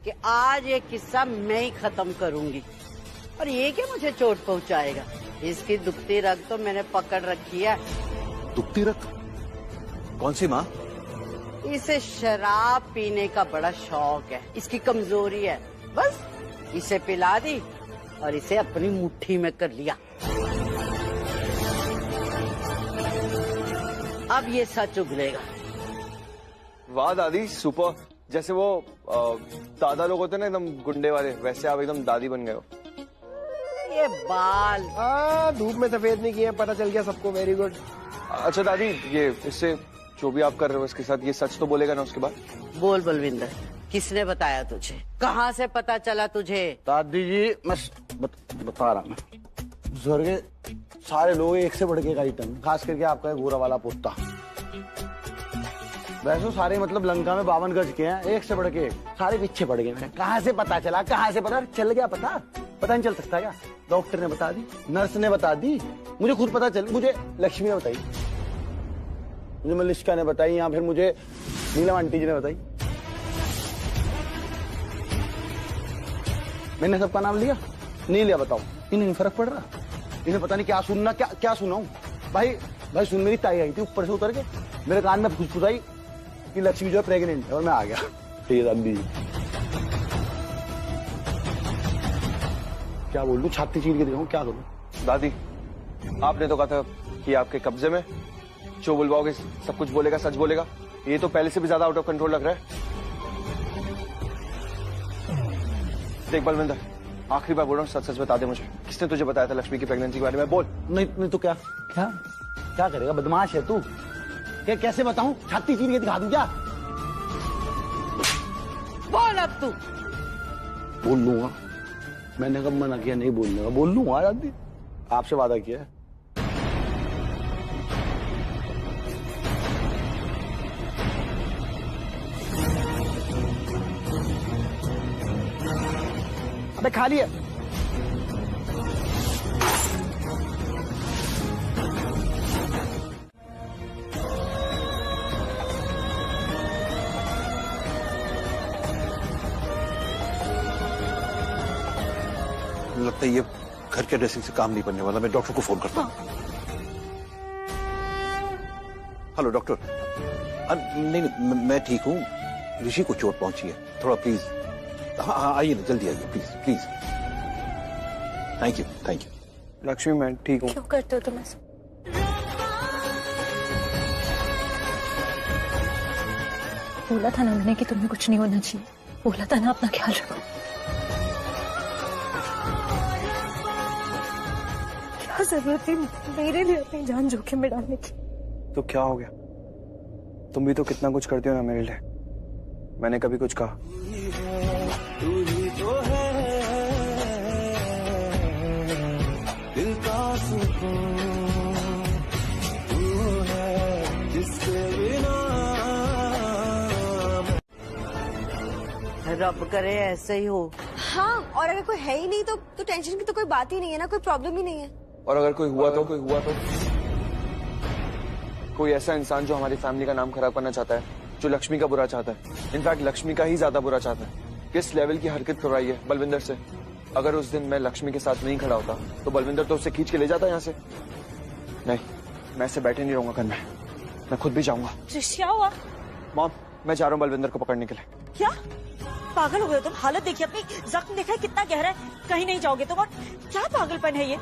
कि आज ये किस्सा मैं ही खत्म करूंगी, और ये क्या मुझे चोट पहुंचाएगा। इसकी दुखती रग तो मैंने पकड़ रखी है। दुखती रग? कौन सी माँ? इसे शराब पीने का बड़ा शौक है, इसकी कमजोरी है। बस इसे पिला दी और इसे अपनी मुट्ठी में कर लिया। अब ये सच उगलेगा। वाह दादी, सुपर। जैसे वो दादा लोग होते हैं ना एकदम गुंडे वाले, वैसे आप एकदम दादी बन गए हो। ये बाल धूप में सफेद नहीं किए, पता चल गया सबको। Very good. अच्छा दादी, ये इससे जो भी आप कर रहे हो इसके साथ ये सच तो बोलेगा ना उसके बाद? बोल बलविंदर, किसने बताया तुझे? कहाँ से पता चला तुझे? दादी जी मैं बता रहा हूँ, स्वर्ग सारे लोग एक से बढ़ के एक आइटम, खास करके आपका गोरा वाला पोता। वैसे सारे मतलब लंका में 52 गज के हैं, एक से बढ़ के सारे पीछे पड़ गए। कहाँ से पता चला? कहाँ से पता चल गया? पता नहीं चल सकता क्या? डॉक्टर ने बता दी, नर्स ने बता दी, मुझे खुद पता चल, मुझे लक्ष्मी ने बताई, मुझे मलिष्का ने बताई, या फिर मुझे नीलम आंटी जी ने बताई। मैंने सबका नाम लिया नहीं लिया? बताओ, इन्हें फर्क पड़ रहा? इन्हें पता नहीं क्या सुनना, क्या सुनाऊं? भाई सुन, मेरी ताई आई थी ऊपर से उतर के, मेरे कान में फुसफुसाई कि लक्ष्मी जो है प्रेग्नेंट है, और मैं आ गया। ठीक है दादी, क्या बोल दूं? छाती चीर के दिखाऊं? क्या करूं? दादी आपने तो कहा था कि आपके कब्जे में, जो बुलवाओगे सब कुछ बोलेगा, सच बोलेगा। ये तो पहले से भी ज्यादा आउट ऑफ कंट्रोल लग रहा है। देख बलविंदर, आखिरी बार बोल रहा हूँ, सच बता दे मुझे, किसने तुझे बताया था लक्ष्मी की प्रेगनेंसी के बारे में? बोल। नहीं तो क्या करेगा? बदमाश है तू। कैसे बताऊं? छाती चीर के दिखा दूं क्या? बोल अब तू। बोल लूंगा, मैंने कब मना किया नहीं बोलने का? बोल लूंगा दादी, आपसे वादा किया है। अबे खा लिया। लगता है ये घर के ड्रेसिंग से काम नहीं बनने वाला। मैं डॉक्टर को फोन करता हूँ। Hello doctor. नहीं, मैं ठीक हूँ। ऋषि को चोट पहुंची है, थोड़ा प्लीज। हाँ आइए ना, जल्दी आइए प्लीज। Thank you. लक्ष्मी मैं ठीक हूँ। क्यों करते हो तुम ऐसा? बोला था ना मैंने कि तुम्हें कुछ नहीं होना चाहिए। बोला था ना, अपना ख्याल रखो। क्या जरूरत थी मेरे लिए अपनी जान जोखिम में डालने की? तो क्या हो गया? तुम भी तो कितना कुछ करती हो ना मेरे लिए। मैंने कभी कुछ कहा? तू ही तो है दिल का सुकून, तू है जिसके बिना। रब करे ऐसे ही हो। हाँ, और अगर कोई है ही नहीं तो टेंशन की तो कोई बात ही नहीं है ना, कोई प्रॉब्लम ही नहीं है। और अगर कोई हुआ तो कोई ऐसा इंसान जो हमारी फैमिली का नाम खराब करना चाहता है, जो लक्ष्मी का बुरा चाहता है, इनफैक्ट लक्ष्मी का ही ज्यादा बुरा चाहता है। किस लेवल की हरकत करवाई है बलविंदर से। अगर उस दिन मैं लक्ष्मी के साथ नहीं खड़ा होता तो बलविंदर तो उसे खींच के ले जाता यहाँ से। नहीं, मैं ऐसे बैठे नहीं रहूंगा घर में, मैं खुद भी जाऊंगा। क्या हुआ? मॉम, मैं जा रहा हूँ बलविंदर को पकड़ने के लिए। क्या पागल हो गए तुम? हालत देखिए अपनी, जख्म देखा है कितना गहरा है, कहीं नहीं जाओगे तुम? और क्या पागलपन है ये?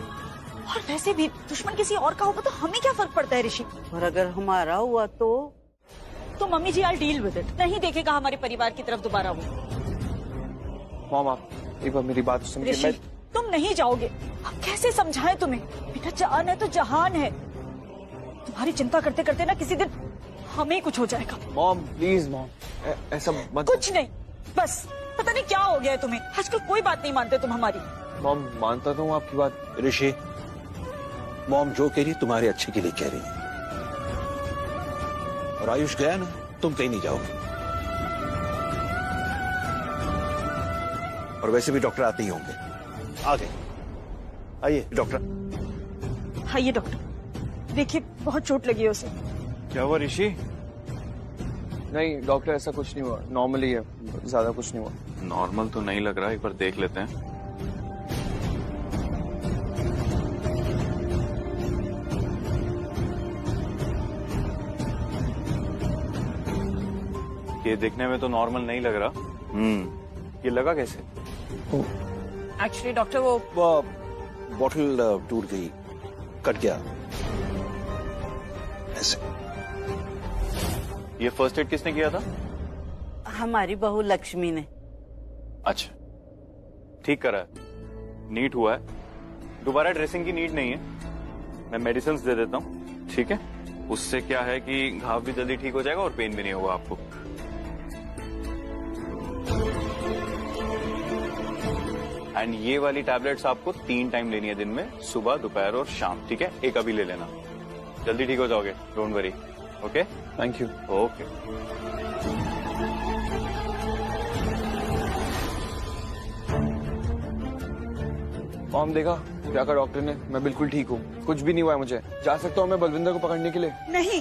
और वैसे भी दुश्मन किसी और का होगा तो हमें क्या फर्क पड़ता है ऋषि? और अगर हमारा हुआ तो mummy ji I deal with it. नहीं देखेगा हमारे परिवार की तरफ दोबारा वो। मॉम, आप एक बार मेरी बात सुनिए। ऋषि, तुम नहीं जाओगे। अब कैसे समझाएं तुम्हें? बेटा जान है तो जहान है। तुम्हारी चिंता करते करते ना किसी दिन हमें कुछ हो जाएगा। मॉम प्लीज मॉम, ऐसा मत। कुछ नहीं, बस पता नहीं क्या हो गया है तुम्हें। आजकल कोई बात नहीं मानते तुम हमारी। मॉम मानता तो हूँ आपकी बात। ऋषि, मॉम जो कह रही है तुम्हारे अच्छे के लिए कह रही है। और आयुष गया ना, तुम कहीं नहीं जाओगे। और वैसे भी डॉक्टर आते ही होंगे। आ गए, आइए डॉक्टर। आइए डॉक्टर, देखिए बहुत चोट लगी है उसे। क्या हुआ ऋषि? नहीं डॉक्टर, ऐसा कुछ नहीं हुआ, नॉर्मली है, ज्यादा कुछ नहीं हुआ। नॉर्मल तो नहीं लग रहा, एक बार देख लेते हैं। ये देखने में तो नॉर्मल नहीं लग रहा। ये लगा कैसे? एक्चुअली डॉक्टर वो बॉटल टूट गई, कट गया ऐसे। ये फर्स्ट एड किसने किया था? हमारी बहू लक्ष्मी ने। अच्छा, ठीक करा है, नीट हुआ है। दोबारा ड्रेसिंग की नीड नहीं है, मैं मेडिसिन दे देता हूँ, ठीक है? उससे क्या है कि घाव भी जल्दी ठीक हो जाएगा और पेन भी नहीं होगा आपको। एंड ये वाली टैबलेट्स आपको 3 टाइम लेनी है दिन में, सुबह, दोपहर और शाम, ठीक है? एक अभी ले लेना, जल्दी ठीक हो जाओगे, don't worry. Okay, thank you. Okay. Mom देखा क्या कहा डॉक्टर ने? मैं बिल्कुल ठीक हूँ, कुछ भी नहीं हुआ है मुझे। जा सकता हूँ मैं बलविंदर को पकड़ने के लिए? नहीं,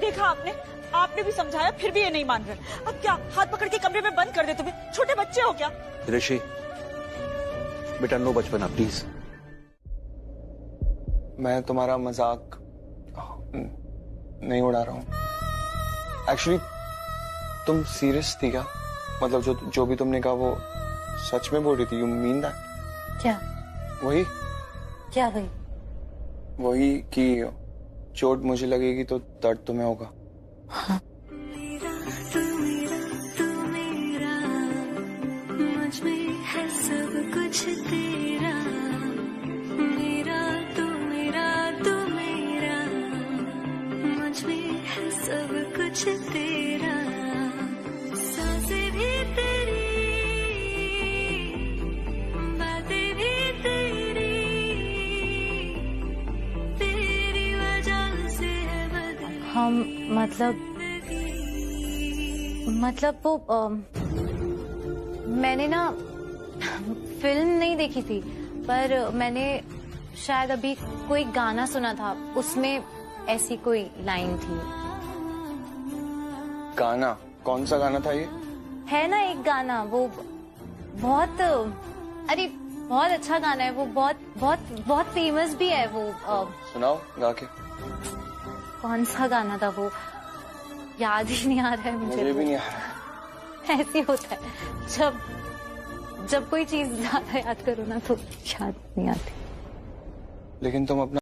देखा आपने भी समझाया, फिर भी ये नहीं मान रहे। अब क्या हाथ पकड़ के कमरे में बंद कर दे? तुम्हें छोटे बच्चे हो क्या? ऋषि बेटा, नो बचपना प्लीज। मैं तुम्हारा मजाक नहीं उड़ा रहा हूँ। एक्चुअली तुम सीरियस थी क्या? मतलब जो भी तुमने कहा वो सच में बोल रही थी? You mean that? क्या? वही क्या वही कि चोट मुझे लगेगी तो दर्द तुम्हें होगा। हाँ। मुझ में है सब कुछ तेरा, मेरा तू मेरा, मुझ में है सब कुछ तेरा, सांसें भी तेरी, बातें भी तेरी, तेरी वजह से बदली। हम मतलब वो मैंने ना फिल्म नहीं देखी थी, पर मैंने शायद अभी कोई गाना सुना था, उसमें ऐसी कोई लाइन थी। गाना? कौन सा गाना था ये? है ना एक गाना, वो बहुत अच्छा गाना है वो, बहुत फेमस भी है वो। सुनाओ गा के। कौन सा गाना था वो? याद ही नहीं आ रहा है मुझे भी नहीं आ रहा। ऐसे होता है जब कोई चीज ज्यादा याद करो ना तो याद नहीं आती। लेकिन तुम अपना